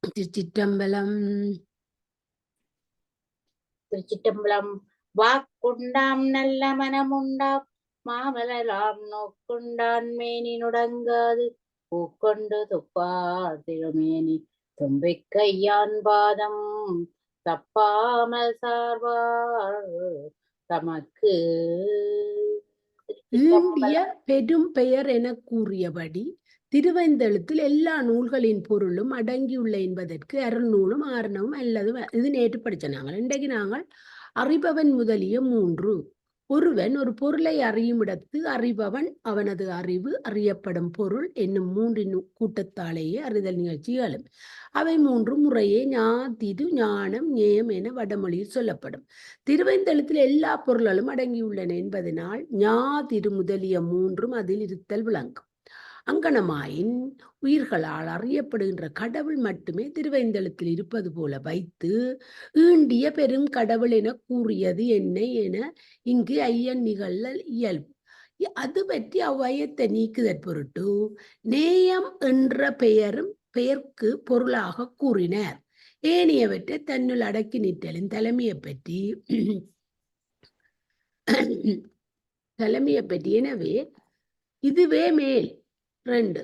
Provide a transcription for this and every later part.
திருச்சிற்றம்பலம். திருச்சிற்றம்பலம். வாக்குண்டாம் நல்ல மனமுண்டா மாமலராம் நோக்குண்டான் மேனி நுடங்காது பூக்கொண்டு துப்பா திருமேனி தும்பை கையான் பாதம் தப்பாமல் சார்பார் தமக்கு. ஈண்டிய பெரும் பெயர் என கூறியபடி திருவைந்தெழுத்தில் எல்லா நூல்களின் பொருளும் அடங்கியுள்ள என்பதற்கு அருள்நூலும் ஆரணமும் அல்லது இது நேற்று படிச்ச நாங்கள். இன்றைக்கு நாங்கள் அறிபவன் முதலிய மூன்று. ஒருவன் ஒரு பொருளை அறியும் இடத்து அறிபவன் அவனது அறிவு அறியப்படும் பொருள் என்னும் மூன்றின் கூட்டத்தாலேயே அறிதல் நிகழ்ச்சிகளும். அவை மூன்று முறையே ஞாதிரு ஞானம் ஞேயம் என வடமொழியில் சொல்லப்படும். திருவைந்தெழுத்தில் எல்லா பொருள்களும் அடங்கியுள்ளன என்பதனால் ஞாதிரு முதலிய மூன்றும் அதில் இருத்தல் விளங்கும். அங்கனமாயின் உயிர்களால் அறியப்படுகின்ற கடவுள் மட்டுமே திருவைந்தெழுத்தில் இருப்பது போல வைத்து ஈண்டிய பெரும் கடவுள் என கூறியது என்ன என இங்கு ஐயன் நிகழல் இயல்பு. அது பற்றி அவ்வையத்தை நீக்குதற் பொருட்டு நேயம் என்ற பெயர்க்கு பொருளாக கூறினார். ஏனையவற்றை தன்னுள் அடக்கி நிற்றலின் தலைமையை பற்றி எனவே இதுவே மேல் 2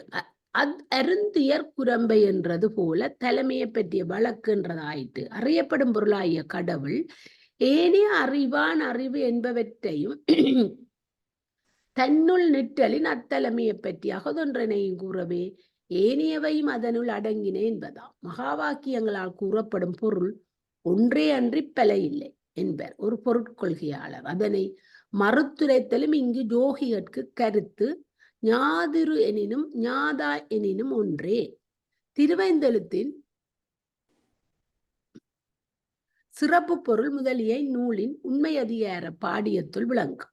அருந்தியர் குரம்பை என்றது போல தலைமையை பற்றிய வழக்கு என்றதாயிற்று. அறியப்படும் பொருளாகிய கடவுள் ஏனைய அறிவான் அறிவு என்பவற்றையும் தன்னுள் நிற்றலின் அத்தலைமையை பற்றி அகதொன்றனையும் கூறவே ஏனையவையும் அதனுள் அடங்கின என்பதாம். மகா வாக்கியங்களால் கூறப்படும் பொருள் ஒன்றே அன்றி பல இல்லை என்பர் ஒரு பொருட்கொள்கையாளர். அதனை மறுத்துரைத்தலும் இங்கு யோகிகற்கு கருத்து. ஞாதிரு எனினும் ஞாதா எனினும் ஒன்றே. திருவைந்தெழுத்தின் சிறப்பு பொருள் முதலிய நூலின் உண்மை அதிகார பாடியத்துள் விளங்கும்.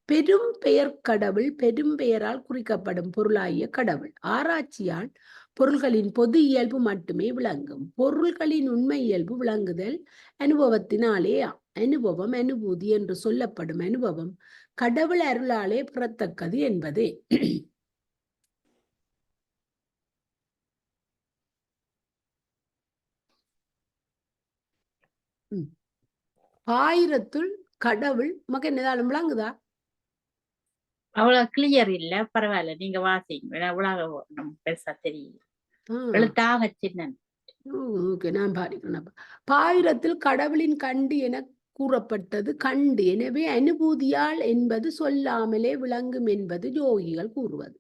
பெரும் பெயர் கடவுள் பெரும் பெயரால் குறிக்கப்படும் பொருளாகிய கடவுள். ஆராய்ச்சியால் பொருள்களின் பொது இயல்பு மட்டுமே விளங்கும். பொருள்களின் உண்மை இயல்பு விளங்குதல் அனுபவத்தினாலே. அனுபவம் அனுபூதி என்று சொல்லப்படும் அனுபவம் கடவுள் அருளாலே பெறத்தக்கது என்பதே. ஆயிரத்துள் கடவுள் மகன் ஏதாலும் விளங்குதா? அவ்வளவு கிளியர் இல்ல, பரவாயில்ல, நீங்க வாசிங்க. அவ்வளவு பெருசா தெரியும். எழுத்தாக சின்ன. நான் பாடிக்கிறேன். பாயிரத்தில் கடவுளின் கண்டு என கூறப்பட்டது கண்டு. எனவே அனுபூதியால் என்பது சொல்லாமலே விளங்கும் என்பது யோகிகள் கூறுவது.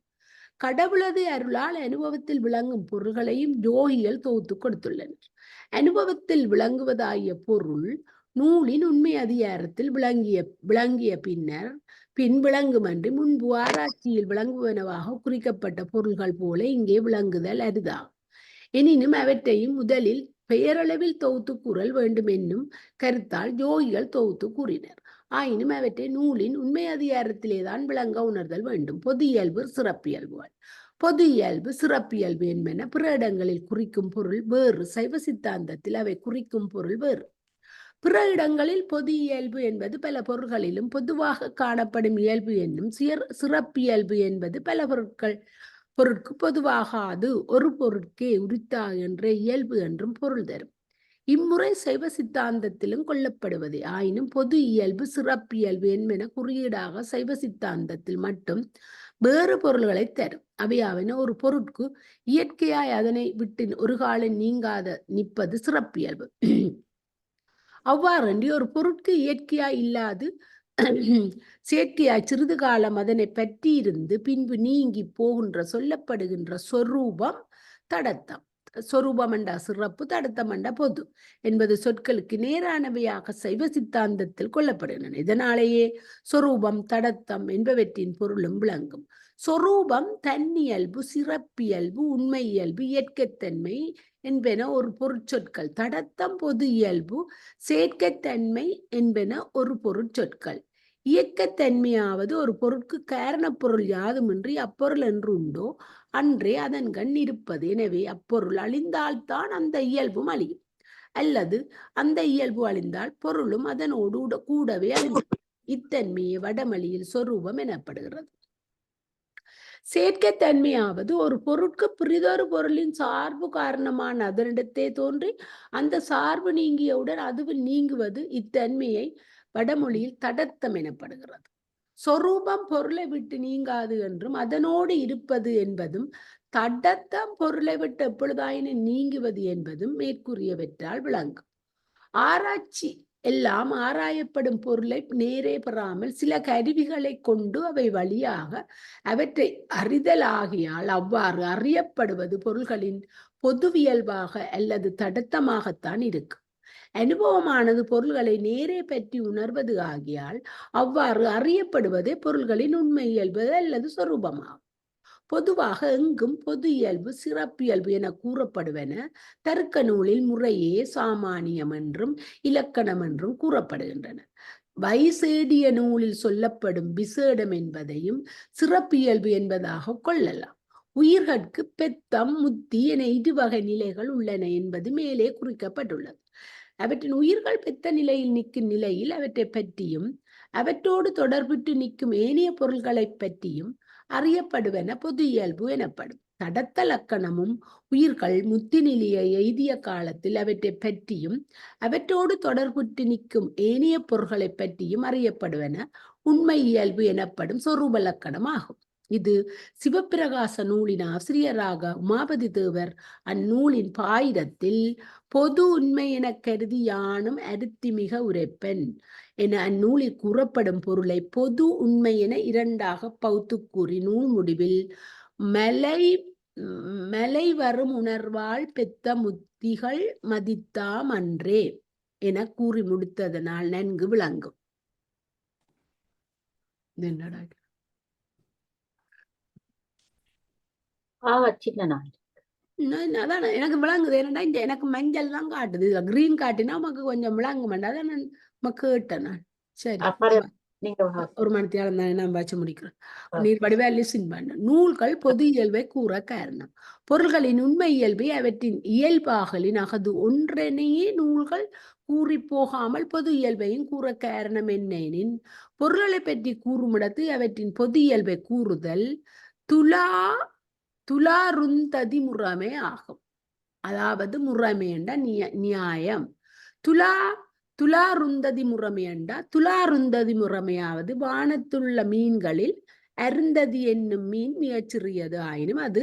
கடவுளது அருளால் அனுபவத்தில் விளங்கும் பொருள்களையும் யோகிகள் தொகுத்து கொடுத்துள்ளனர். அனுபவத்தில் விளங்குவதாகிய பொருள் நூலின் உண்மை அதிகாரத்தில் விளங்கிய பின் விளங்கும் என்று முன்பு ஆராய்ச்சியில் விளங்குவனவாக குறிக்கப்பட்ட பொருள்கள் போல இங்கே விளங்குதல் அரிதாகும். எனினும் அவற்றையும் முதலில் பெயரளவில் தொகுத்து கூறல் வேண்டும் என்னும் கருத்தால் யோகிகள் தொகுத்து கூறினர். ஆயினும் அவற்றை நூலின் உண்மை அதிகாரத்திலேதான் விளங்க உணர்தல் வேண்டும். பொது இயல்பு சிறப்பியல்புகள். பொது இயல்பு சிறப்பியல்பு என்பன பிற இடங்களில் குறிக்கும் பொருள் வேறு. சைவ சித்தாந்தத்தில் அவை குறிக்கும் பொருள் வேறு. பிற இடங்களில் பொது இயல்பு என்பது பல பொருள்களிலும் பொதுவாக காணப்படும் இயல்பு என்னும் சிறப்பியல்பு என்பது பல பொருட்கு பொதுவாகாது ஒரு பொருட்கே உரித்தா என்ற இயல்பு என்றும் பொருள் தரும். இம்முறை சைவ சித்தாந்தத்திலும் கொள்ளப்படுவது. ஆயினும் பொது இயல்பு சிறப்பியல்பு என்பன குறியீடாக சைவ சித்தாந்தத்தில் மட்டும் வேறு பொருள்களை தரும். அவையாவன ஒரு பொருட்கு இயற்கையாய் அதனை விட்டு ஒரு காலம் நீங்காத நிற்பது சிறப்பியல்பு. அவ்வாறன்றி ஒரு பொருட்கு இயற்கையாய் இல்லாது செயற்கையாய் சிறிது காலம் அதனை பற்றி இருந்து பின்பு நீங்கி போகின்ற சொல்லப்படுகின்ற சொரூபம் தடத்தம். சொரூபம் என்ற சிறப்பு, தடத்தம் என்ற பொது என்பது சொற்களுக்கு நேரானவையாக சைவ சித்தாந்தத்தில் கொள்ளப்படுகின்றன. இதனாலேயே சொரூபம் தடத்தம் என்பவற்றின் பொருளும் விளங்கும். சொரூபம் தன்னியல்பு, சிறப்பியல்பு, உண்மை இயல்பு, இயற்கைத்தன்மை என்பன ஒரு பொருட்சொற்கள். தடத்தம் பொது இயல்பு, செயற்கைத்தன்மை என்பன ஒரு பொருட்சொற்கள். இயக்கத்தன்மையாவது ஒரு பொருட்கு காரணப் பொருள் யாதுமின்றி அப்பொருள் என்று உண்டோ அன்றே அதன் கண் இருப்பது. எனவே அப்பொருள் அழிந்தால்தான் அந்த இயல்பும் அழியும், அல்லது அந்த இயல்பு அழிந்தால் பொருளும் அதனோடு கூடவே அழியும். இத்தன்மையை வடமொழியில் சொரூபம் எனப்படுகிறது. செயற்கைத்தன்மையாவது ஒரு பொருட்கு பிறிதொரு பொருளின் சார்பு காரணமான அதனிடத்தே தோன்றி அந்த சார்பு நீங்கியவுடன் அதுவில் நீங்குவது. இத்தன்மையை வடமொழியில் தடத்தம் எனப்படுகிறது. சொரூபம் பொருளை விட்டு நீங்காது என்றும் அதனோடு இருப்பது என்பதும் தடத்தம் பொருளை விட்டு எப்பொழுதாயினும் நீங்குவது என்பதும் மேற்கூறியவற்றால் விளங்கும். ஆராய்ச்சி எல்லாம் ஆராயப்படும் பொருளை நேரே பெறாமல் சில கருவிகளை கொண்டு அவை வழியாக அவற்றை அறிதலாகியால் அவ்வாறு அறியப்படுவது பொருள்களின் பொதுவியல்பாக அல்லது தடத்தமாகத்தான் இருக்கும். அனுபவமானது பொருள்களை நேரே பற்றி உணர்வது ஆகியால் அவ்வாறு அறியப்படுவதே பொருள்களின் உண்மை இயல்பு அல்லது சொரூபமாகும். பொதுவாக எங்கும் பொது இயல்பு சிறப்பியல்பு என கூறப்படுவன தருக்க நூலில் முறையே சாமானியம் என்றும் இலக்கணம் என்றும் கூறப்படுகின்றன. வைசேடிய நூலில் சொல்லப்படும் விசேடம் என்பதையும் சிறப்பியல்பு என்பதாக கொள்ளலாம். உயிர்கட்கு பெத்தம் முத்தி என இருவகை நிலைகள் உள்ளன என்பது மேலே குறிக்கப்பட்டுள்ளது. அவற்றின் உயிர்கள் பெத்த நிலையில் நிற்கும் நிலையில் அவற்றை பற்றியும் அவற்றோடு தொடர்பிட்டு நிற்கும் ஏனைய பொருள்களை பற்றியும் அறியப்படுவன பொது இயல்பு எனப்படும். தடத்த லக்கணமும் உயிர்கள் முத்தி நிலையை எய்திய காலத்தில் அவற்றை பற்றியும் அவற்றோடு தொடர்புட்டு நிற்கும் ஏனைய பொருள்களை பற்றியும் அறியப்படுவன உண்மை இயல்பு எனப்படும் சொரூப லக்கணம் ஆகும். இது சிவப்பிரகாச நூலின் ஆசிரியராக உமாபதி தேவர் அந்நூலின் பாயிரத்தில் பொது உண்மை என கருதி யானும் அருத்தி மிக உரைப்பன் என அந்நூலில் கூறப்படும் பொருளை பொது உண்மை என இரண்டாக பகுத்து கூறி நூல் முடிவில் மலை வரும் உணர்வால் பெத்த முத்திகள் மதித்தாம் அன்றே என கூறி முடித்ததனால் நன்கு விளங்கும். என்னடா அதான் எனக்கு விளங்குது. என்னன்னா இந்த எனக்கு மஞ்சள் தான் காட்டுது, இதுல கிரீன் காட்டினா நமக்கு கொஞ்சம் விளங்க மாட்டேன். அதான் நான் கேட்டேன். நான் சரி ஒரு மணித்தியாலம் தானே நான் வச்சு முடிக்கிறேன். நீர் வடிவா லிசன் பண்ண. நூல்கள் பொது இயல்பை கூற காரணம் பொருள்களின் உண்மை இயல்பை அவற்றின் இயல்பாகலின் அகது ஒன்றனையே நூல்கள் கூறி போகாமல் பொது இயல்பையும் கூற காரணம் என்னெனின் பொருள்களை பற்றி கூறுமிடத்து அவற்றின் பொது இயல்பை கூறுதல் துலாருந்ததி முறைமை ஆகும். அதாவது முறைமை என்ற நியாயம். துலாருந்ததி முறைமை என்றா துலாருந்ததி முறைமையாவது வானத்துள்ள மீன்களில் அருந்ததி என்னும் மீன் மிகச்சிறியது ஆயினும் அது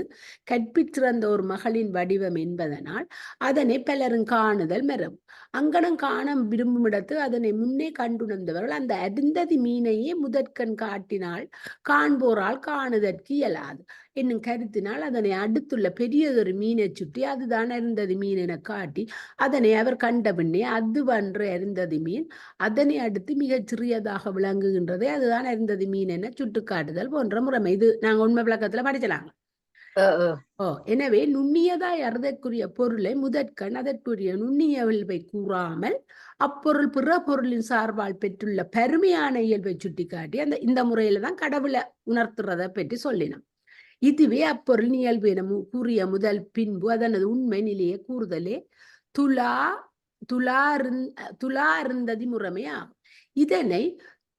கற்பிச்சிறந்த ஒரு மகளின் வடிவம் என்பதனால் அதனை பலரும் காணுதல் மரம். அங்கனம் காண விரும்பும் இடத்து அதனை முன்னே கண்டுணர்ந்தவர்கள் அந்த அருந்ததி மீனையே முதற்கண் காட்டினால் காண்போரால் காணுதற்கு இயலாது என்னும் கருத்தினால் அதனை அடுத்துள்ள பெரியதொரு மீனை சுட்டி அதுதான் அருந்ததி மீன் என காட்டி அதனை அவர் கண்ட பின்னே அதுவன்று அருந்ததி மீன் அதனை அடுத்து மிகச் சிறியதாக விளங்குகின்றதே அதுதான் அருந்ததி மீன் என சுட்டுக்காட்டுதல் போன்ற முறைமை. இது நாங்க உண்மை விளக்கத்துல படிச்சலாங்க. எனவே நுண்ணியதாய் அறுதற்குரிய பொருளை முதற்கண் அதற்குரிய நுண்ணிய இயல்பை கூறாமல் அப்பொருள் பிற பொருளின் சார்பால் பெற்றுள்ள பெருமையான இயல்பை சுட்டிக்காட்டி இந்த முறையில தான் கடவுளை உணர்த்துறதை பற்றி சொல்லினோம். இதுவே அப்பொருள் இயல்பு என கூறிய முதல் பின்பு அதனது உண்மை நிலையை கூறுதலே துலா அருந்ததி முறைமை ஆகும். இதனை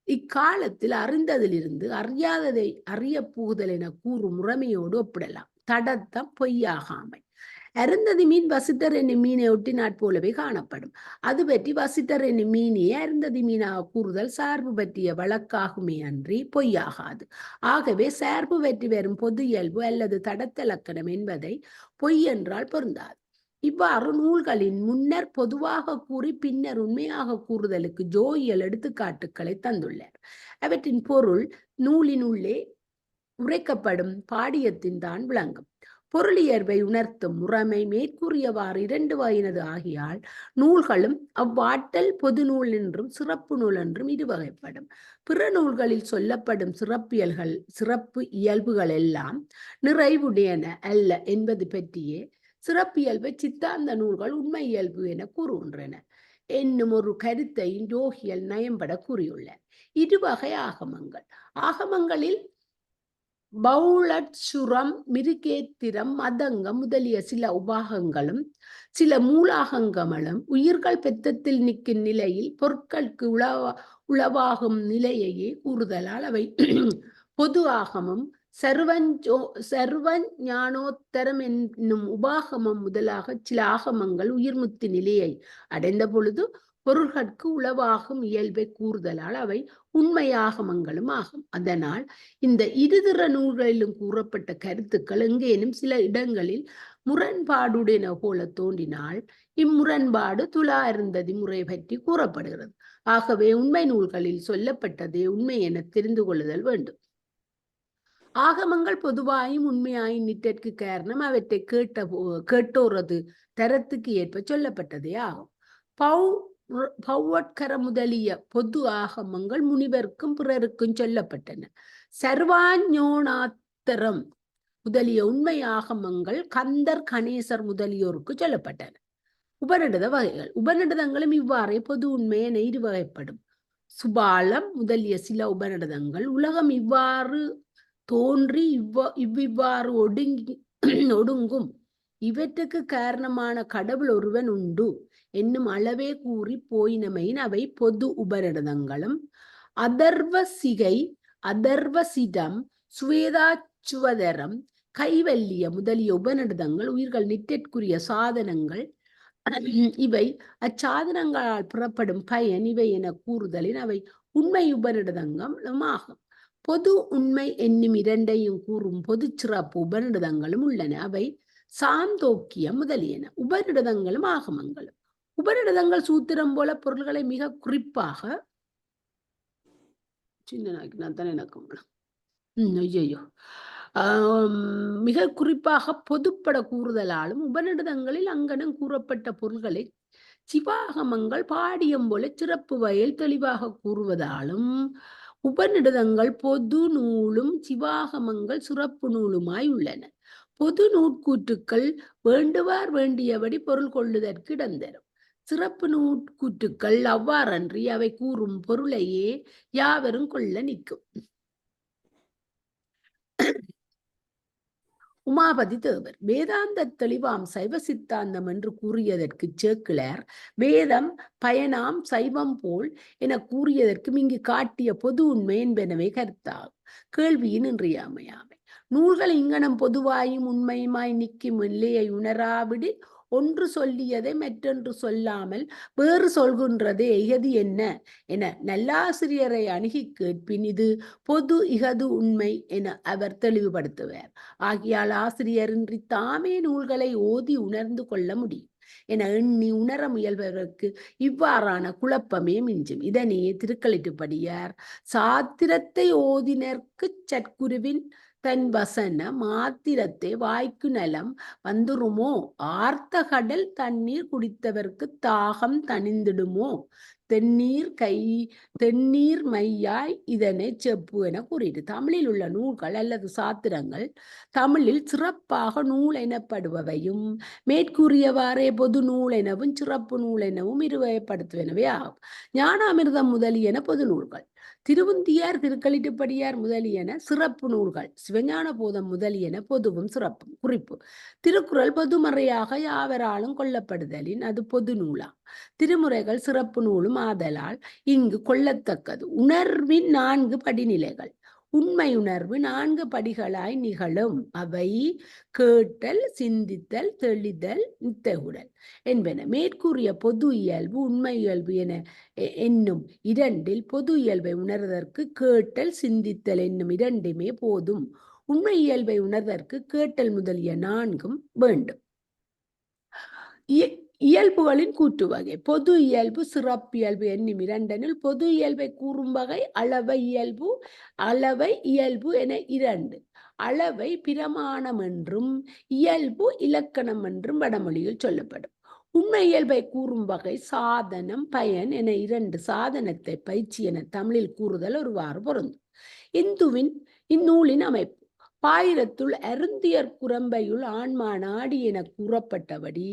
இக்காலத்தில் அறிந்ததிலிருந்து அறியாததை அறிய புகுதல் என கூறும் முறைமையோடு ஒப்பிடலாம். தடத்தம் பொய்யாகாமை. அருந்ததி மீன் வசிட்டர் என்னும் மீனை ஒட்டினாற் போலவே காணப்படும். அது பற்றி வசிட்டர் என்னும் மீனையே அருந்ததி மீனாக கூறுதல் சார்பு பற்றிய வழக்காகுமே அன்றி பொய்யாகாது. ஆகவே சார்பு பற்றி வரும் பொது இயல்பு அல்லது தடத்த லக்கணம் என்பதை பொய் என்றால் பொருந்தாது. இவ்வாறு நூல்களின் முன்னர் பொதுவாக கூறி பின்னர் உண்மையாக கூறுதலுக்கு ஜோயியல் எடுத்துக்காட்டுக்களை தந்துள்ளார். அவற்றின் பொருள் நூலின் உள்ளே உரைக்கப்படும் பாடியத்தின் தான் விளங்கும். பொருளியர்வை உணர்த்தும் முறைமை மேற்கூறியவாறு இரண்டு வகையினது ஆகியால் நூல்களும் அவ்வாட்டல் பொது நூல் என்றும் சிறப்பு நூல் என்றும் இருவகைப்படும். பிற நூல்களில் சொல்லப்படும் சிறப்பு இயல்புகள் எல்லாம் நிறைவுடையன அல்ல என்பது பற்றியே சிறப்பியல்பை சித்தாந்த நூல்கள் உண்மை இயல்பு என கூறுகின்றன என்னும் ஒரு கருத்தையும் யோகியல் நயம்பட கூறியுள்ளார். இருவகை ஆகமங்கள். ஆகமங்களில் பௌளச்சுரம், மிருகேத்திரம், மதங்கம் முதலிய சில உபாகங்களும் சில மூலாகங்களும் உயிர்கள் பெத்தத்தில் நிற்கும் நிலையில் பொருட்களுக்கு உளவாகும் நிலையையே கூறுதலால் அவை பொது ஆகமும் சர்வன் ஞானோத்தரம் என்னும் உபாகமம் முதலாக சில ஆகமங்கள் உயிர்முத்து நிலையை அடைந்த பொழுது பொருள்களுக்கு உளவாகும் இயல்பை கூறுதலால் அவை உண்மையாகமங்களும் ஆகும். அதனால் இந்த இருதிற நூல்களிலும் கூறப்பட்ட கருத்துக்கள் எங்கேனும் சில இடங்களில் முரண்பாடுடையன போல தோன்றினால் இம்முரண்பாடு துலாயிருந்ததி முறை பற்றி கூறப்படுகிறது. ஆகவே உண்மை நூல்களில் சொல்லப்பட்டதே உண்மை என தெரிந்து கொள்ளுதல் வேண்டும். ஆகமங்கள் பொதுவாயும் உண்மையாயும் நிற்றற்கு காரணம் அவற்றை கேட்டோரது தரத்துக்கு ஏற்ப சொல்லப்பட்டதே ஆகும். பௌவட்கர முதலிய பொது ஆகமங்கள் முனிவருக்கும் பிறருக்கும் சொல்லப்பட்டன. சர்வாஞோனாத்தரம் முதலிய உண்மை ஆகமங்கள் கந்தர் கணேசர் முதலியோருக்கு சொல்லப்பட்டன. உபநிடத வகைகள். உபநிடதங்களும் இவ்வாறே பொது உண்மை என இரு வகைப்படும். சுபாலம் முதலிய சில உபநிடதங்கள் உலகம் இவ்வாறு தோன்றி இவ்விவ்வாறு ஒடுங்கும் இவற்றுக்கு காரணமான கடவுள் ஒருவன் உண்டு என்னும் அளவே கூறி போயினமையின் அவை பொது உபநிடதங்களும். அதர்வசிகை, அதர்வசிடம், சுவேதாச்சுவதரம், கைவல்லிய முதலிய உபநிடதங்கள் உயிர்கள் நிற்றற்குரிய சாதனங்கள், இவை அச்சாதனங்களால் புறப்படும் பயன் இவை என கூறுதலின் அவை உண்மை உபநிடதங்களும் ஆகும். பொது உண்மை என்னும் இரண்டையும் கூறும் பொது சிறப்பு உபநிடதங்களும் உள்ளன. அவை சாந்தோக்கியம் முதலியன. உபநிடதங்களும் ஆகமங்களும். உபநிடதங்கள் சூத்திரம் போல பொருள்களை மிக குறிப்பாக மிக குறிப்பாக பொதுப்பட கூறுதலாலும் உபநிடதங்களில் அங்கனம் கூறப்பட்ட பொருள்களை சிவாகமங்கள் பாடியம் போல சிறப்பு வகையில் தெளிவாக கூறுவதாலும் உபநிடதங்கள் பொது நூலும் சிவாகமங்கள் சிறப்பு நூலுமாய் உள்ளன. பொது நூற்கூற்றுக்கள் வேண்டுவார் வேண்டியபடி பொருள் கொள்ளுதற்கு இடந்தரும். சிறப்பு நூற்கூற்றுக்கள் அவ்வாறன்றி அவை கூறும் பொருளையே யாவரும் கொள்ள நிற்கும். உமாபதி தேவர் வேதாந்த தெளிவாம் சைவ சித்தாந்தம் என்று கூறியதற்கு சேக்கிழார் வேதம் பயனாம் சைவம் போல் என கூறியதற்கு இங்கு காட்டிய பொது உண்மை என்பனவே கருத்தாகும். கேள்வியின் இன்றியமையாமை. நூல்கள் இங்கனம் பொதுவாயும் உண்மையுமாய் நிற்கும் நிலையை உணராவிடு ஒன்று சொல்லியதை மற்றொன்று சொல்லாமல் வேறு சொல்கின்றதே இகது என்ன என நல்லாசிரியரை அணுகி கேட்பின் இது பொது இகது உண்மை என அவர் தெளிவுபடுத்துவார். ஆகியால் ஆசிரியரின்றி தாமே நூல்களை ஓதி உணர்ந்து கொள்ள முடியும் என எண்ணி உணர முயல்பவருக்கு இவ்வாறான குழப்பமே மிஞ்சும். இதனையே திருக்களிட்டுப்படியார் சாத்திரத்தை ஓதினர்க்கு சற்குருவின் தன் வசன மாத்திரத்தை வாய்க்கு நலம் வந்துருமோ ஆர்த்த கடல் தண்ணீர் குடித்தவர்க்கு தாகம் தணிந்திடுமோ தென்னீர் மையாய் இதனை செப்பு என கூறிட்டு தமிழில் உள்ள நூல்கள் அல்லது சாத்திரங்கள் தமிழில் சிறப்பாக நூல் எனப்படுபவையும் மேற்கூறியவாறே பொது நூல் எனவும் சிறப்பு நூல் எனவும் இருவகைப்படுத்துவனவே ஆகும். ஞானாமிர்தம் முதலியன பொது நூல்கள், திருவுந்தியார் திருக்களிட்டுப்படியார் முதலியன சிறப்பு நூல்கள், சிவஞான போதம் முதலியன பொதுவும் சிறப்பும். குறிப்பு: திருக்குறள் பொதுமறையாக யாவராலும் கொள்ளப்படுதலின் அது பொது நூலா. திருமுறைகள் சிறப்பு நூலும் ஆதலால் இங்கு கொள்ளத்தக்கது. உணர்வின் 4 படிநிலைகள். உண்மை உணர்வு 4 படிகளாய் நிகழும். அவை கேட்டல், சிந்தித்தல், தெளிதல், நித்தகுடல் என்பன. மேற்கூறிய பொது இயல்பு உண்மை இயல்பு என்னும் இரண்டில் பொது இயல்பை உணர்வதற்கு கேட்டல், சிந்தித்தல் என்னும் இரண்டுமே போதும். உண்மை இயல்பை உணர்வதற்கு கேட்டல் முதலிய 4 வேண்டும். இயல்புகளின் கூட்டு வகை. பொது இயல்பு, சிறப்பியல்பு என்னும் இரண்டனில் பொது இயல்பை கூறும் வகை அளவை இயல்பு, அளவை இயல்பு என 2. அளவை பிரமாணம் என்றும் இயல்பு இலக்கணம் என்றும் வடமொழியில் சொல்லப்படும். உண்மை இயல்பை கூறும் வகை சாதனம், பயன் என 2. சாதனத்தை பயிற்சி என தமிழில் கூறுதல் ஒருவாறு பொருந்தும். இந்துவின் இந்நூலின் அமைப்பு. பாயிரத்துள் அருந்தியர் குரம்பையுள் ஆன்மா நாடி என கூறப்பட்டபடி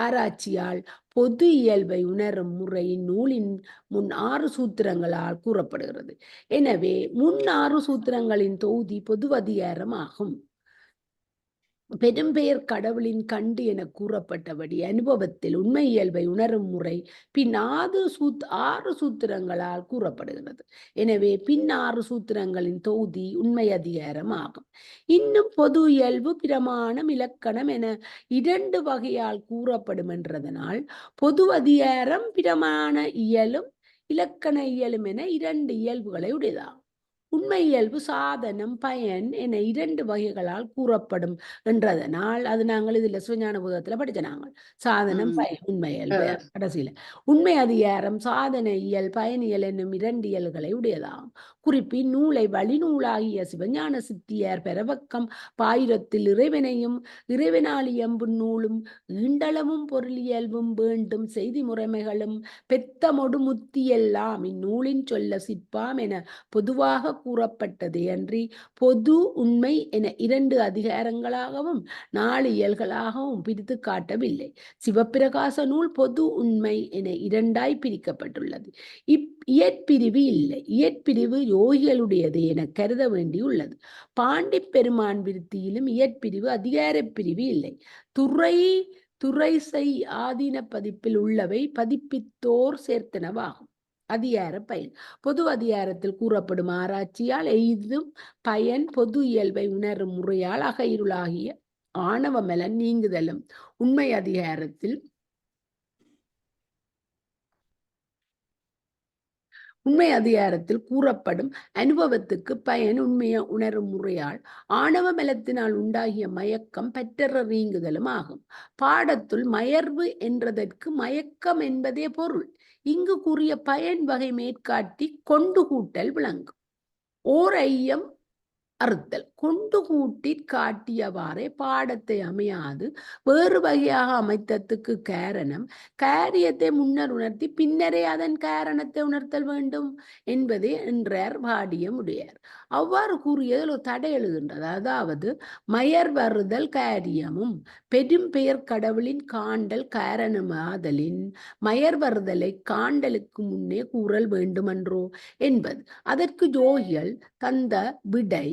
ஆராய்ச்சியால் பொது இயல்பை உணரும் முறை நூலின் முன் 6 சூத்திரங்களால் கூறப்படுகிறது. எனவே முன் 6 சூத்திரங்களின் தொகுதி பொது அதிகாரம் ஆகும். பெரும்பெயர் கடவுளின் கண்டு என கூறப்பட்டபடி அனுபவத்தில் உண்மை இயல்பை உணரும் முறை பின் 6 சூத்திரங்களால் கூறப்படுகிறது. எனவே பின் 6 சூத்திரங்களின் தொகுதி உண்மை அதிகாரம் ஆகும். இன்னும் பொது இயல்பு, பிரமாணம், இலக்கணம் என 2 வகையால் கூறப்படும் என்றதனால் பொது அதிகாரம் பிரமாண இயலும் இலக்கண இயலும் என 2 இயல்புகளை உடையதாகும். உண்மை இயல்பு சாதனம் பயன் என 2 வகைகளால் கூறப்படும் என்றதனால் அது நாங்கள் இதுல சிவஞான போதத்துல படிச்ச நாங்கள் சாதனம் பயன் உண்மை இயல்பு கடைசியில உண்மை அதிகாரம் சாதன இயல் பயனியல் என்னும் 2 இயல்களை உடையதாகும். குறிப்பின் நூலை வழிநூலாகிய சிவஞான சித்தியார் பெறவக்கம் பாயிரத்தில் இறைவனையும் இறைவனால் இயம்பும் நூலும் ஈண்டளவும் பொருளியல்பும் வேண்டும் செய்தி முறைமைகளும் பெத்தமொடு முத்தியெல்லாம் இந்நூலின் சொல்ல சிப்பாம் என பொதுவாக கூறப்பட்டது அன்றி பொது உண்மை என 2 அதிகாரங்களாகவும் 4 இயல்களாகவும் பிரித்து காட்டவில்லை. சிவப்பிரகாச நூல் பொது உண்மை என 2ஆய் பிரிக்கப்பட்டுள்ளது. இயற்பிரிவு இல்லை. இயற்பிரிவு யோகிகளுடையது என கருத வேண்டியுள்ளது. பாண்டி பெருமான் விருத்தியிலும் இயற்பிரிவு அதிகார பிரிவு இல்லை. துறைசை ஆதீன பதிப்பில் உள்ளவை பதிப்பித்தோர் சேர்த்தனவாகும். அதிகார பயன் பொது அதிகாரத்தில் கூறப்படும் ஆராய்ச்சியால் எய்தும் பயன் பொது இயல்பை உணரும் முறையால் அகையிருளாகிய ஆணவமலன் நீங்குதலும். உண்மை அதிகாரத்தில் கூறப்படும் அனுபவத்துக்கு பயன் உண்மையை உணரும் முறையால் ஆணவ மலத்தினால் உண்டாகிய மயக்கம் பற்றற நீங்குதலும் ஆகும். பாடத்துள் மயர்வு என்றதற்கு மயக்கம் என்பதே பொருள். இங்கு கூறிய பயன் வகை மேற்காட்டி கொண்டு கூட்டல் விளங்கும். ஓர் ஐயம் அறுத்தல் கொண்டு கூட்டி காட்டியவாறே பாடத்தை அமையாது வேறு வகையாக அமைத்ததுக்கு காரணம் காரியத்தை முன்னர் உணர்த்தி பின்னரே அதன் காரணத்தை உணர்த்தல் வேண்டும் என்பதே என்றார் பாடிய உடையார். அவ்வாறு கூறியதில் ஒரு தடை எழுகின்றது. அதாவது மயர் வருதல் காரியமும் பெரும் பெயர் கடவுளின் காண்டல் காரணமாதலின் மயர் வருதலை காண்டலுக்கு முன்னே கூறல் வேண்டுமென்றோ என்பது. அதற்கு யோகிகள் தந்த விடை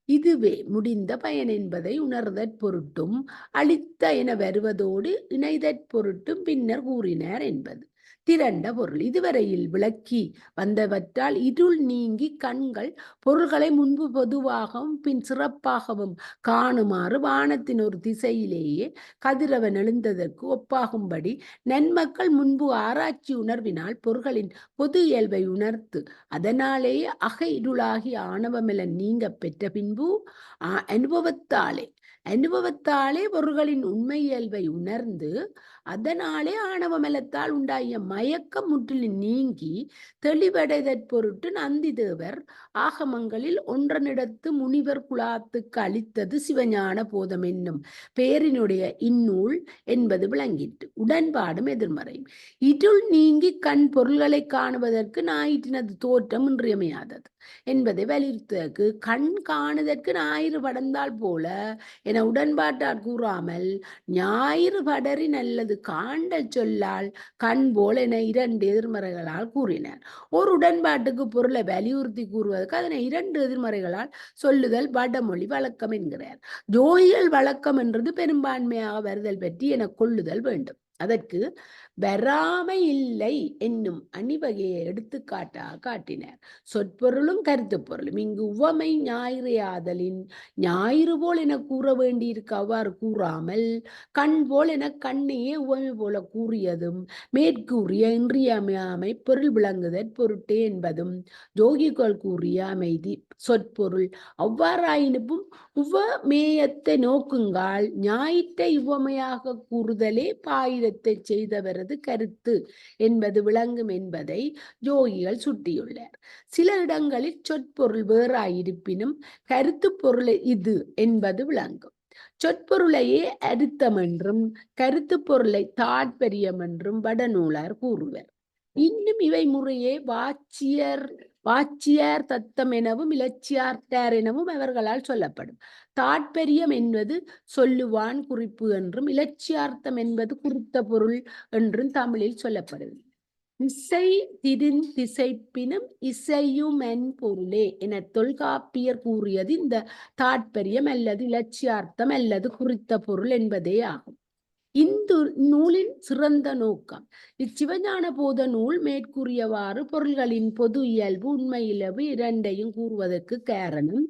இதுவே முடிந்த பயன் என்பதை உணர்தற் பொருட்டும் அளித்த என வருவதோடு இணைதற் பொருட்டும் பின்னர் கூறினார் என்பது திரண்ட பொருள். இதுவரையில் விளக்கி வந்தவற்றால் இருள் நீங்கி கண்கள் பொருள்களை முன்பு பொதுவாகவும் பின் சிறப்பாகவும் காணுமாறு வானத்தின் ஒரு திசையிலேயே கதிரவன் எழுந்ததற்கு ஒப்பாகும்படி நன்மக்கள் முன்பு ஆராய்ச்சி உணர்வினால் பொருள்களின் பொது இயல்பை உணர்த்து அதனாலேயே அக இருளாகி ஆணவமலன் நீங்க பெற்ற பின்பு அனுபவத்தாலே பொருள்களின் உண்மை இயல்பை உணர்ந்து அதனாலே ஆணவமலத்தால் உண்டாகிய மயக்கம் முற்றிலும் நீங்கி தெளிவடைதற் பொருட்டு நந்தி தேவர் ஆகமங்களில் ஒன்றனிடத்து முனிவர் குலாத்துக்கு அளித்தது சிவஞான போதம் என்னும் பெயரினுடைய இந்நூல் என்பது விளங்கிற்று. உடன்பாடும் எதிர்மறையும். இருள் நீங்கி கண் பொருள்களை காணுவதற்கு ஞாயிற்றினது தோற்றம் இன்றியமையாதது என்பதை வலியுறுத்ததற்கு கண் காணுதற்கு ஞாயிறு படந்தால் போல என உடன்பாட்டால் கூறாமல் ஞாயிறு படரி நல்லது காண்டல் சொல்லால் கண் போல் என 2 எதிர்மறைகளால் கூறினார். ஒரு உடன்பாட்டுக்கு பொருளை வலியுறுத்தி கூறுவதற்கு அதனை 2 எதிர்மறைகளால் சொல்லுதல் வடமொழி வழக்கம் என்கிறார். ஜோதிகள் வழக்கம் என்றது பெரும்பான்மையாக வருதல் பற்றி என கொள்ளுதல் வேண்டும். அதற்கு வராமை இல்லை என்னும் அணிவகையை எடுத்துக்காட்டாக காட்டினார். சொற்பொருளும் கருத்து பொருளும் இங்கு உவமை ஞாயிறு ஆதலின் ஞாயிறு போல் என கூற வேண்டியிருக்கு அவ்வாறு கூறாமல் கண் போல் என கண்ணையே உவமை போல கூறியதும் மேற்கூறிய இன்றியமையாமை பொருள் விளங்குதற் பொருட்டே என்பதும் யோகிகள் கூறிய அமைதி சொற்பொருள். அவ்வாறாயினும் உவமேயத்தை நோக்குங்கால் ஞாயிற்றை உவமையாக கூறுதலே பாயிரத்தை செய்தவரது கருத்து என்பது விளங்கும் என்பதை யோகிகள் சுட்டியுள்ளார். சில இடங்களில் சொற்பொருள் வேறாயிருப்பினும் கருத்து பொருள் இது என்பது விளங்கும். சொற்பொருளையே அர்த்தம் என்றும் கருத்து பொருளை தாற்பயம் என்றும் வடநூலார் கூறுவர். இன்னும் இவை முறையே வாச்சியார் தத்தம் எனவும் இலச்சியார்த்தார் எனவும் அவர்களால் சொல்லப்படும். தாற்பயம் என்பது சொல்லுவான் குறிப்பு என்றும் இலட்சியார்த்தம் என்பது குறித்த பொருள் என்றும் தமிழில் சொல்லப்படுது. இசை திசைப்பினும் இசையுமென் பொருளே என தொல்காப்பியர் கூறியது இந்த தாற்பயம் அல்லது இலட்சியார்த்தம் அல்லது குறித்த பொருள் என்பதே ஆகும். இந்த நூலின் சிறந்த நோக்கம் இச்சிவஞான போத நூல் மேற்கூறியவாறு பொருள்களின் பொது இயல்பு உண்மை இயல்பு இரண்டையும் கூறுவதற்கு காரணம்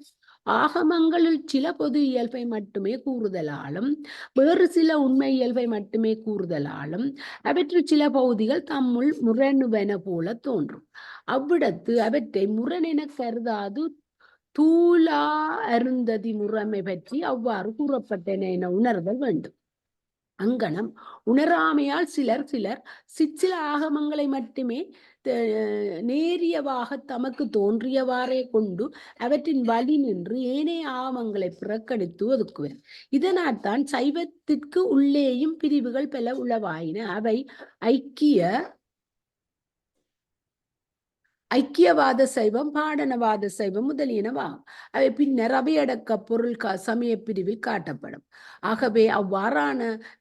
ஆகமங்களில் சில பொது இயல்பை மட்டுமே கூறுதலாலும் வேறு சில உண்மை இயல்பை மட்டுமே கூறுதலாலும் அவற்றில் சில பகுதிகள் தம்முள் முரணுவன போல தோன்றும். அவ்விடத்து அவற்றை முரணென கருதாது தூலா அருந்ததி முறைமை பற்றி அவ்வாறு கூறப்பட்டன என உணர்தல் வேண்டும். அங்கனம் உணராமையால் சிலர் சிற்சில ஆகமங்களை மட்டுமே நேரியவாக தமக்கு தோன்றியவாறே கொண்டு அவற்றின் வழி நின்று ஏனைய ஆகமங்களை புறக்கணித்து ஒதுக்குவர். இதனால் தான் சைவத்திற்கு உள்ளேயும் பிரிவுகள் பல உளவாயின. அவை ஐக்கியவாத சைவம், பாடனவாத சைவம் முதலியனவாகும். அவை பின்னர் அவையடக்க பொருள் சமய பிரிவில் காட்டப்படும். ஆகவே அவ்வாறான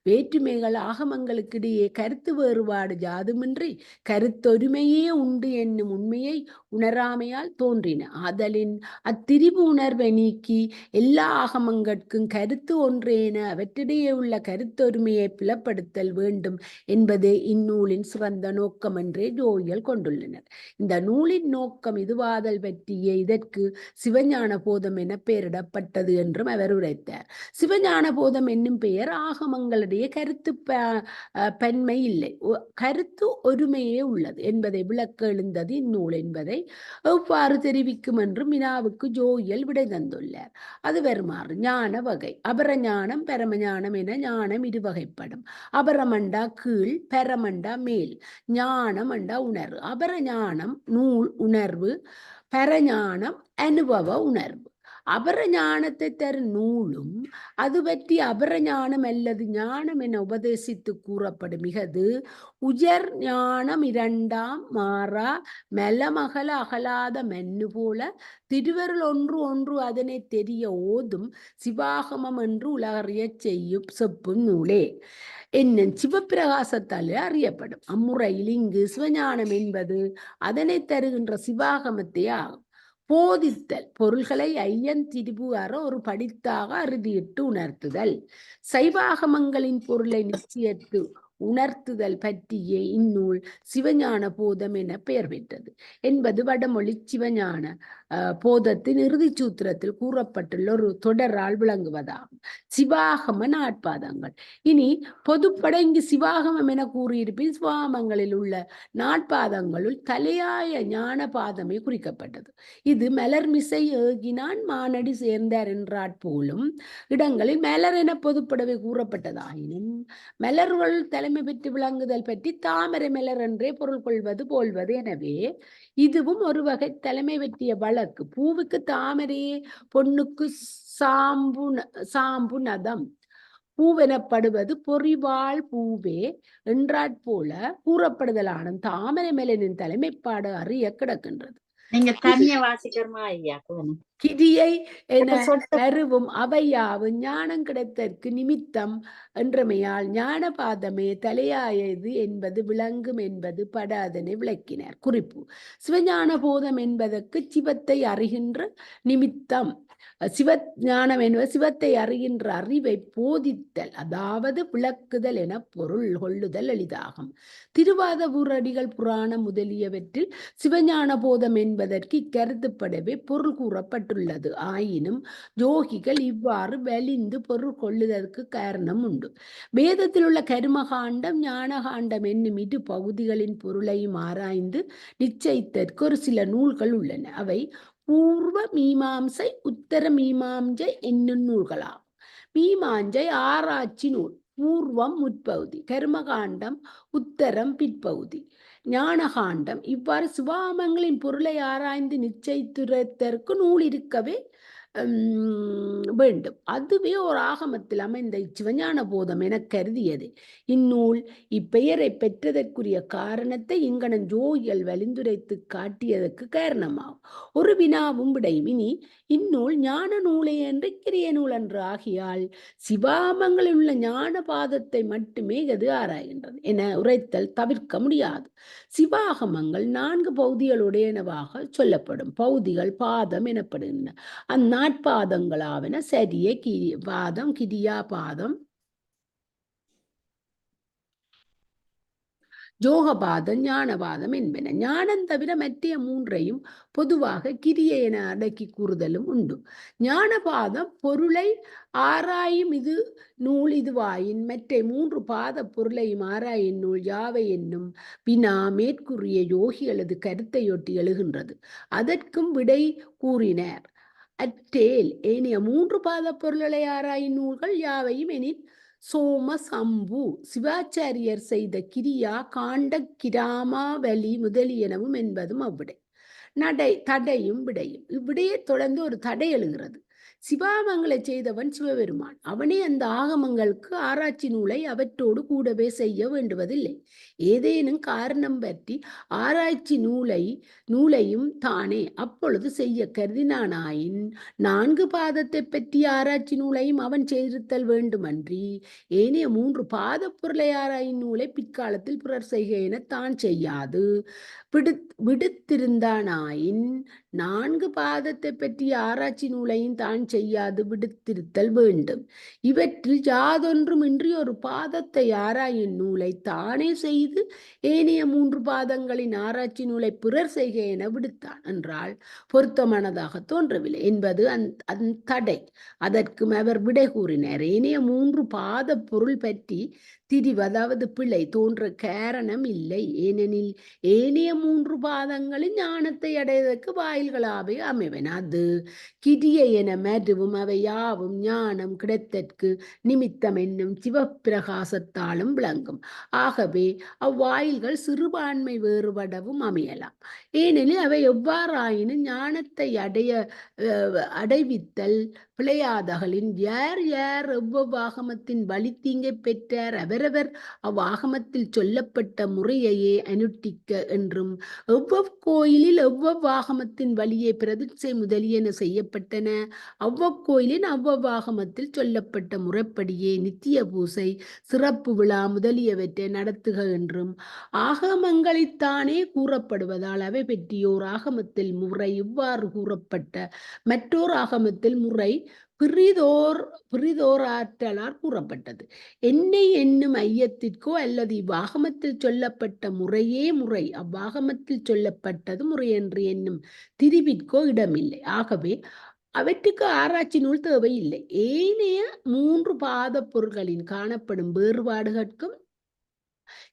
வேற்றுமைகள் ஆகமங்களுக்கிடையே கருத்து வேறுபாடு யாதுமின்றி கருத்தொருமையே உண்டு என்னும் உண்மையை உணராமையால் தோன்றின. ஆதலின் அத்திரிபு உணர்வை நீக்கி எல்லா ஆகமங்கட்கும் கருத்து ஒன்றேன அவற்றிடையே உள்ள கருத்தொருமையை புலப்படுத்தல் வேண்டும் என்பதே இந்நூலின் சிறந்த நோக்கம் என்றே ஜோகிகள் கொண்டுள்ளனர். இந்த நூலின் நோக்கம் இதுவாதல் பற்றிய இதற்கு சிவஞான போதம் என பெயரிடப்பட்டது என்றும் அவர் உரைத்தார். சிவஞான போதம் என்னும் பெயர் ஆகமங்களுடைய கருத்து பன்மை இல்லை, கருத்து ஒருமையே உள்ளது என்பதை விளக்க எழுந்தது இந்நூல் என்பதை எவ்வாறு தெரிவிக்கும் என்றும் வினாவுக்கு ஜோகிகள் விடை தந்துள்ளார். அது வருமாறு ஞான வகை அபரஞானம் பரமஞானம் என ஞானம் இருவகைப்படும். அபரமண்டா கீழ், பரமண்டா மேல். ஞானம் அண்டா உணர்வு. அபரஞானம் நூல் உணர்வு, பரஞானம் அனுபவ உணர்வு. அபரஞானத்தை தரும் நூலும் அது பற்றி அபரஞானம் அல்லது ஞானம் என உபதேசித்து கூறப்படும். மிகது உயர் ஞானம் இரண்டாம் மாறா மெலமகல அகலாத மண்ணு போல திருவருள் ஒன்று ஒன்று அதனை தெரிய ஓதும் சிவாகமம் என்று உலகறிய செய்யும் செப்பும் நூலே என்னும் சிவப்பிரகாசத்தாலே அறியப்படும். அம்முறையில் இங்கு சிவஞானம் என்பது அதனை தருகின்ற சிவாகமத்தே ஆகும். போதித்தல் பொருள்களை ஐயன் திரிபுவார ஒரு படித்தாக அறுதியிட்டு உணர்த்துதல். சைவாகமங்களின் பொருளை நிச்சயத்து உணர்த்துதல் பற்றிய இந்நூல் சிவஞான போதம் என பெயர் பெற்றது என்பது வடமொழி சிவஞான போதத்தின் இறுதி சூத்திரத்தில் கூறப்பட்டுள்ள ஒரு தொடரால் விளங்குவதாகும். சிவாகம நாட்பாதங்கள். இனி பொதுப்பட இங்கு சிவாகமம் என கூறியிருப்பின் சிவாகமங்களில் உள்ள நாட்பாதங்களுள் தலையாய ஞான பாதமே குறிக்கப்பட்டது. இது மலர்மிசை ஏகினான் மானடி சேர்ந்தார் என்றாற் போலும் இடங்களில் மலர் என பொதுப்படவே கூறப்பட்டதாயினும் மலர்கள் தலைமை பெற்று விளங்குதல் பற்றி தாமரை மலர் என்றே பொருள் கொள்வது போல்வது. எனவே இதுவும் ஒரு வகை தலைமை பற்றிய வழக்கு. பூவுக்கு தாமரையே, பொண்ணுக்கு சாம்பு நதம். பூவெனப்படுவது பொறிவாள் பூவே என்றாற் போல கூறப்படுதலான தாமரை மலரின் தலைமைப்பாடு அறிய கிடக்கின்றது. நீங்க தனிய வாசிக்கிறமா ஐயா? கிரியை என கருவும் அவையாவும் ஞானம் கிடைத்தற்கு நிமித்தம் என்றமையால் ஞான பாதமே தலையாயது என்பது விளங்கும் என்பது பட அதனை விளக்கினார். குறிப்பு: சிவஞான போதம் என்பதற்கு சிவத்தை அறிகின்ற நிமித்தம். சிவஞானம் என்பது சிவத்தை அறிகின்ற அறிவை போதித்தல், அதாவது விளக்குதல் என பொருள் கொள்ளுதல் எளிதாகும். திருவாதவூரடிகள் புராணம் முதலியவற்றில் சிவஞான போதம் என்பதற்கு இக்கருத்துப்படவே பொருள் கூறப்பட்டுள்ளது. ஆயினும் யோகிகள் இவ்வாறு வலிந்து பொருள் கொள்ளுதற்கு காரணம் உண்டு. வேதத்தில் உள்ள கருமகாண்டம் ஞானகாண்டம் என்னும் இரு பகுதிகளின் பொருளையும் ஆராய்ந்து நிச்சயித்தற்கு ஒரு சில நூல்கள் உள்ளன. அவை பூர்வ மீமாம்சை, உத்தர மீமாம்சை என்னும் நூல்களாகும். மீமாஞ்சை ஆராய்ச்சி நூல். பூர்வம் முற்பகுதி, கர்மகாண்டம் உத்தரம் பிற்பகுதி, ஞானகாண்டம். இவ்வாறு சிவாகமங்களின் பொருளை ஆராய்ந்து நிச்சயித்துரைத்தற்கு நூல் இருக்கவே வேண்டும். அதுவே ஒரு ஆகமத்தில் அமைந்த சிவஞான போதம் என கருதியது. இந்நூல் இப்பெயரை பெற்றதற்குரிய காரணத்தை இங்கனன் ஜோகிகள் வலிந்துரைத்து காட்டியதற்கு காரணமாகும். ஒரு வினாவும் விடையும். இனி இந்நூல் ஞான நூலே என்று கிரிய நூல் என்று ஆகியால் சிவாமங்களில் உள்ள ஞான பாதத்தை மட்டுமே எது ஆராய்கின்றது என உரைத்தல் தவிர்க்க முடியாது. சிவாகமங்கள் 4 பகுதிகளுடையனவாக சொல்லப்படும். பகுதிகள் பாதம் எனப்படுகின்றன. அந்நாட்பாதங்களாவன சரிய பாதம், கிரியா பாதம், யோகபாதம், ஞானபாதம் என்பன. ஞானம் தவிர மற்ற 3ஐயும் பொதுவாக கிரிய என அடக்கி கூறுதலும் உண்டு. ஞானபாதம் பொருளை ஆராயும் இது நூல் இதுவாயின் மற்ற 3 பாத பொருளையும் ஆராயின் நூல் யாவை என்னும் வினா மேற்கூறிய யோகிகளது கருத்தையொட்டி எழுகின்றது. அதற்கும் விடை கூறினார். அற்றேல் ஏனைய 3 பாத பொருள்களை ஆராயின் நூல்கள் யாவையும் எனின் சோம சம்பு சிவாச்சாரியர் செய்த கிரியா காண்ட கிராமாவலி முதலியனவும் என்பதும் அவ்விடை. தடையும் விடையும். இவ்விடையை தொடர்ந்து ஒரு தடை எழுகிறது. சிவாமங்களை செய்தவன் சிவபெருமான். அவனே அந்த ஆகமங்களுக்கு ஆராய்ச்சி நூலை அவற்றோடு கூடவே செய்ய வேண்டுவதில்லை. ஏதேனும் காரணம் பற்றி ஆராய்ச்சி நூலையும் தானே அப்பொழுது செய்ய கருதினானாயின் 4 பாதத்தை பற்றி ஆராய்ச்சி நூலையும் அவன் செய்திருத்தல் வேண்டுமன்றி ஏனைய 3 பாத பொருளை ஆராயும் நூலை பிற்காலத்தில் பிறர் செய்க என தான் செய்யாது விடுத்திருந்தானாயின் 4 பாதத்தை பற்றிய ஆராய்ச்சி நூலையும் தான் செய்யாது விடுத்திருத்தல் வேண்டும். இவற்றில் யாதொன்றுமின்றி ஒரு பாதத்தை ஆராயும் நூலை தானே செய்து ஏனைய 3 பாதங்களின் ஆராய்ச்சி நூலை பிறர் செய்க என விடுத்தான் என்றால் பொருத்தமானதாக தோன்றவில்லை என்பது அந்த தடை. அதற்கும் அவர் விடை கூறினார். ஏனைய 3 பாத பொருள் பற்றி திரிவு அதாவது பிழை தோன்ற காரணம் இல்லை. ஏனெனில் ஏனைய 3 பாதங்களின் ஞானத்தை அடைவதற்கு வாயில்களாவே அமைவன. அது கிரிய என மருவும் அவை யாவும் ஞானம் கிடைத்தற்கு நிமித்தம் என்னும் சிவப்பிரகாசத்தாலும் விளங்கும். ஆகவே அவ்வாயில்கள் சிறுபான்மை வேறுபடவும் அமையலாம். ஏனெனில் அவை எவ்வாறாயினும் ஞானத்தை அடைவித்தல் பிழையாதகளின் யார் யார் எவ்வவாகமத்தின் வழி தீங்கை பெற்றார் அவரவர் அவ்வாகமத்தில் சொல்லப்பட்ட முறையையே அனுட்டிக்க என்றும் எவ்வக்கோயிலில் எவ்வவாகமத்தின் வழியே பிரதிட்சை முதலியன செய்யப்பட்டன அவ்வக்கோயிலின் அவ்வவாகமத்தில் சொல்லப்பட்ட முறைப்படியே நித்திய பூசை சிறப்பு விழா முதலியவற்றை நடத்துக என்றும் ஆகமங்களைத்தானே கூறப்படுவதால் அவை பற்றியோர் ஆகமத்தில் முறை இவ்வாறு கூறப்பட்ட மற்றோர் ஆகமத்தில் முறை பிரிதோராற்றலால் கூறப்பட்டது. என்னை என்னும் ஐயத்திற்கோ அல்லது இவ்வாகமத்தில் சொல்லப்பட்ட முறையே முறை அவ்வாகமத்தில் சொல்லப்பட்டது முறையன்று என்னும் திரிவிற்கோ இடமில்லை. ஆகவே அவற்றுக்கு ஆராய்ச்சி நூல் தேவையில்லை. ஏனைய 3 பாத பொருள்களின் காணப்படும் வேறுபாடுகளுக்கும்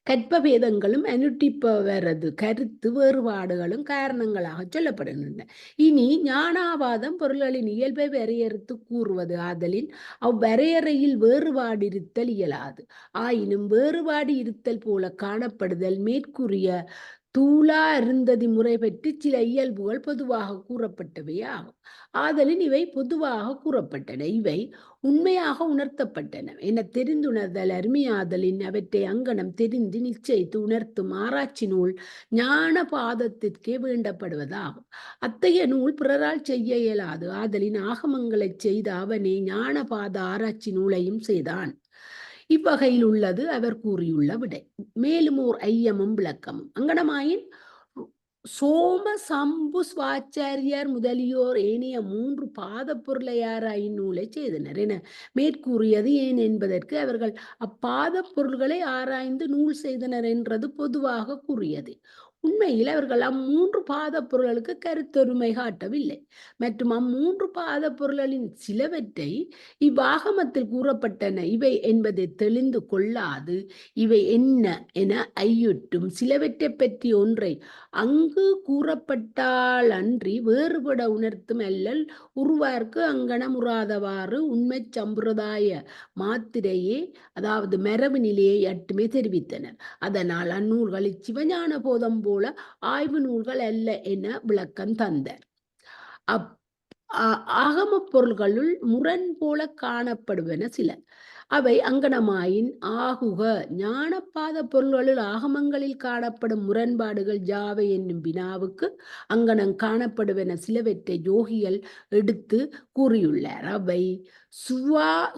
கற்பபேதங்களும் அனுட்டிப்பவரது கருத்து வேறுபாடுகளும் காரணங்களாக சொல்லப்படுகின்றன. இனி ஞானாவாதம் பொருள்களின் இயல்பை வரையறுத்து கூறுவது ஆதலின் அவ்வரையறையில் வேறுபாடு இருத்தல் இயலாது. ஆயினும் வேறுபாடு இருத்தல் போல காணப்படுதல் மேற்கூறிய தூளா அருந்ததி முறை பற்றி சில இயல்புகள் பொதுவாக கூறப்பட்டவை ஆகும். ஆதலின் இவை பொதுவாக கூறப்பட்டன. இவை உண்மையாக உணர்த்தப்பட்டன என தெரிந்துணர்தல் அருமையாதலின் அவற்றை அங்கனம் தெரிந்து நிச்சயித்து உணர்த்தும் ஆராய்ச்சி நூல் ஞான பாதத்திற்கே வேண்டப்படுவதாகும். அத்தகைய நூல் பிறரால் செய்ய இயலாது. ஆதலின் ஆகமங்களை செய்த அவனே ஞான பாத ஆராய்ச்சி நூலையும் செய்தான். இவ்வகையில் உள்ளது அவர் கூறியுள்ள விடை. மேலும் ஓர் ஐயமும் விளக்கமும். அங்கனமாயின் சோம சம்பு சுவாச்சாரியார் முதலியோர் ஏனைய 3 பாத பொருளையாராயின் நூலை செய்தனர் என மேற்கூறியது ஏன் என்பதற்கு அவர்கள் அப்பாத பொருள்களை ஆராய்ந்து நூல் செய்தனர் என்றது பொதுவாக கூறியது. உண்மையில் அவர்கள் 3 பாத பொருள்களுக்கு கருத்தொருமை காட்டவில்லை மற்றும் 3 பாத பொருள்களின் சிலவற்றை இவ்வாகமத்தில் கூறப்பட்டன இவை என்பதை தெளிந்து கொள்ளாது இவை என்ன என ஐயுற்றும் சிலவற்றை பற்றி ஒன்றை அங்கு கூறப்பட்டால் அன்றி வேறுபட உணர்த்தும் அல்லல் உருவார்க்கு அங்கனம் உறாதவாறு உண்மை சம்பிரதாய மாத்திரையே அதாவது மரபு நிலையை மட்டுமே தெரிவித்தனர். அதனால் அந்நூல்களில் சிவஞான போதம் போல ஆய்வு நூல்கள் அல்ல என விளக்கம் தந்தார். ஆகம பொருள்களுள் முரண் போல காணப்படுவன சில. அவை அங்கனமாயின் ஆகுக. ஞானப்பாத பொருள்களுள் ஆகமங்களில் காணப்படும் முரண்பாடுகள் யாவை என்னும் வினாவுக்கு அங்கனம் காணப்படுவன சிலவற்றை யோகிகள் எடுத்து கூறியுள்ளார். அவை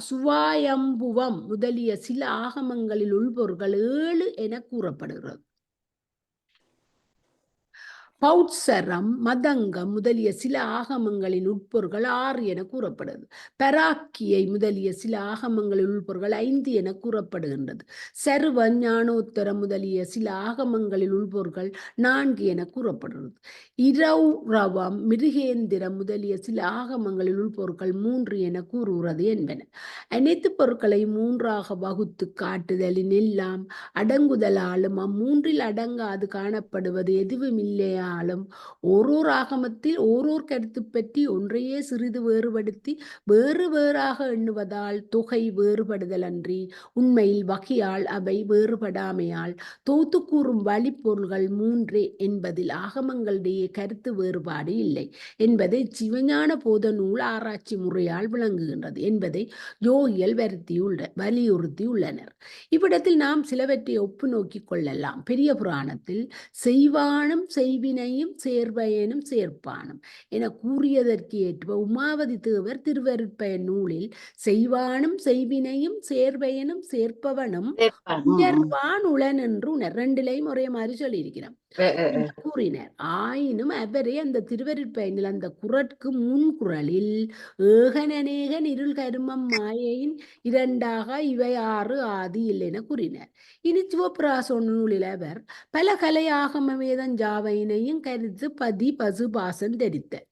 சுவாயம்புவம் முதலிய சில ஆகமங்களில் உள்பொருள்கள் 7 என கூறப்படுகிறது. பௌட்சரம், மதங்கம் முதலிய சில ஆகமங்களின் உட்பொருள்கள் 6 என கூறப்படுகிறது. பராக்கியை முதலிய சில ஆகமங்களின் உள்பொருள்கள் 5 என கூறப்படுகின்றது. சர்வ ஞானோத்தரம் முதலிய சில ஆகமங்களின் உள்பொருள்கள் 4 என கூறப்படுகிறது. இரௌரவம், மிருகேந்திரம் முதலிய சில ஆகமங்களின் உள்பொருட்கள் 3 என கூறுகிறது என்பன. அனைத்து பொருட்களை 3ஆக வகுத்து காட்டுதலின் எல்லாம் அடங்குதலாலும் அம்மூன்றில் அடங்காது காணப்படுவது எதுவும் இல்லையா ஓரோர் ஆகமத்தில் ஓரோர் கருத்து பற்றி ஒன்றையே சிறிது வேறுபடுத்தி வேறு வேறாக எண்ணுவதால் தொகை வேறுபடுதல் அன்றி உண்மையில் வகையால் அவை வேறுபடாமையால் தொகுத்து கூறும் வழிப்பொருள்கள் 3 என்பதில் ஆகமங்களிடையே கருத்து வேறுபாடு இல்லை என்பதை சிவஞான போத நூல் ஆராய்ச்சி முறையால் விளங்குகின்றது என்பதை யோகிகள் வலியுறுத்தியுள்ளனர். இவ்விடத்தில் நாம் சிலவற்றை ஒப்பு நோக்கிக் கொள்ளலாம். பெரிய புராணத்தில் செய்வானும் செய்வினையும் சேர்வையனும் சேர்ப்பானும் என கூறியதற்கு ஏற்ப உமாவதி தேவர் திருவருட்பயன் நூலில் செய்வானும் செய்வினையும் சேர்வையனும் சேர்ப்பவனும் உயர்வான் உளன் என்று ரெண்டிலையும் ஒரே மாதிரி சொல்லியிருக்கிறோம் கூறினார். ஆயினும் அவரே அந்த திருவருட்பயனில் அந்த குறட்கு முன்குறளில் ஏகனேகன் இருள் கருமம் மாயையின் 2ஆக இவை 6 ஆதி இல்லை என கூறினார். இனி சிவபிராசோன் நூலில் அவர் பல கலை ஆகம வேதம் ஜாவையினையும் கருத்து பதி பசு பாசம் தரித்தல்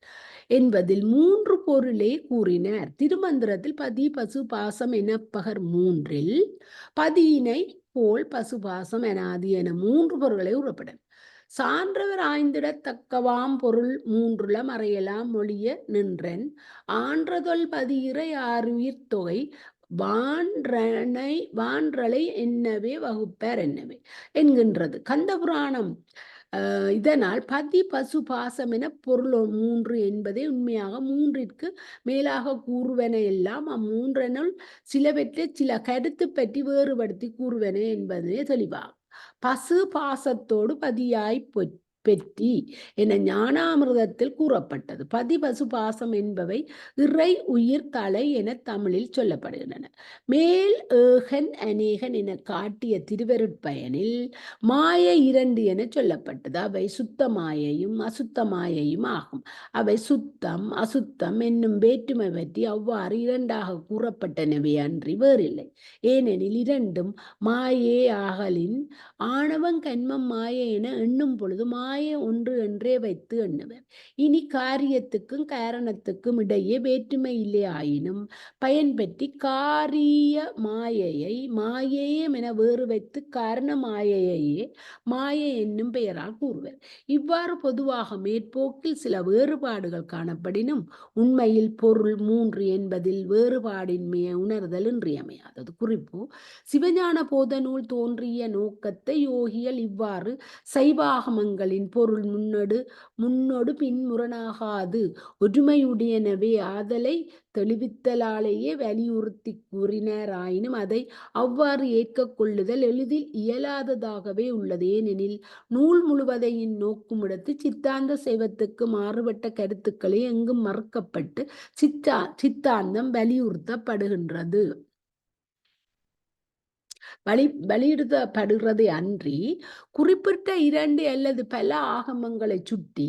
என்பதில் 3 பொருளை கூறினார். திருமந்திரத்தில் பதி பசு பாசம் எனப்பகர் 3இல் பதியினை போல் பசுபாசம் எனாதி என 3 பொருள்களை உறப்படும். சான்றவர் ஆய்ந்திடத்தக்கவாம் பொருள் 3ல மறையலாம் மொழிய நின்றன் ஆன்றதொல் பதியிறை 6 உயிர் தொகை வான்றலை என்னவே வகுப்பர் என்னவே என்கின்றது கந்தபுராணம். இதனால் பதி பசு பாசம் என பொருள் 3 என்பதே உண்மையாக 3ற்கு மேலாக கூறுவன எல்லாம் அம்மூன்றனுள் சிலவற்றை சில கருத்து பற்றி வேறுபடுத்தி கூறுவன என்பதே தெளிவாகும். பசு பாசத்தோடு பதியாய் பெற்றி என ஞானாமிர்தத்தில் கூறப்பட்டது. பதி பசு பாசம் என்பவை இறை உயிர் தலை என தமிழில் சொல்லப்படுகின்றன. மேல் ஏகன் அநேகன் என காட்டிய திருவருட்பயனில் மாய 2 என சொல்லப்பட்டது. அவை சுத்த மாயையும் அசுத்த மாயையும் ஆகும். அவை சுத்தம் அசுத்தம் என்னும் வேற்றுமை பற்றி அவ்வாறு 2ஆக கூறப்பட்டனவே அன்றி வேறில்லை. ஏனெனில் 2ம் மாயே ஆகலின் ஆணவம் கண்மம் மாயை என எண்ணும் பொழுது மாயை ஒன்று என்றே வைத்து எண்ணுவர். இனி காரியத்துக்கும் காரணத்துக்கும் இடையே வேற்றுமை இல்லை ஆயினும் பயன் பற்றி காரிய மாயையே என வேறு வைத்து காரண மாயையே மாயை என்னும் பெயரால் கூறுவர். இவ்வாறு பொதுவாக மேற்போக்கில் சில வேறுபாடுகள் காணப்படினும் உண்மையில் பொருள் 3 என்பதில் வேறுபாடின்மையை உணர்தல் இன்றியமையாதது. குறிப்பு: சிவஞான போத நூல் தோன்றிய நோக்கத்தை யோகிகள் இவ்வாறு சைவாகமங்களின் பொருள் முன்னோடு பின்முரணாகாது ஒற்றுமையுடையனவே ஆதலை தெளிவித்தலாலேயே வலியுறுத்தி கூறினார். ஆயினும் அதை அவ்வாறு ஏற்க கொள்ளுதல் எளிதில் இயலாததாகவே உள்ளது. ஏனெனில் நூல் முழுவதையும் நோக்கும் இடத்து சித்தாந்த சைவத்துக்கு மாறுபட்ட கருத்துக்களை எங்கும் மறுக்கப்பட்டு சித்தாந்தம் வலியுறுத்தப்படுகின்றது வலியுறுத்தப்படுகிறது அன்றி குறிப்பிட்ட 2 அல்லது பல ஆகமங்களை சுட்டி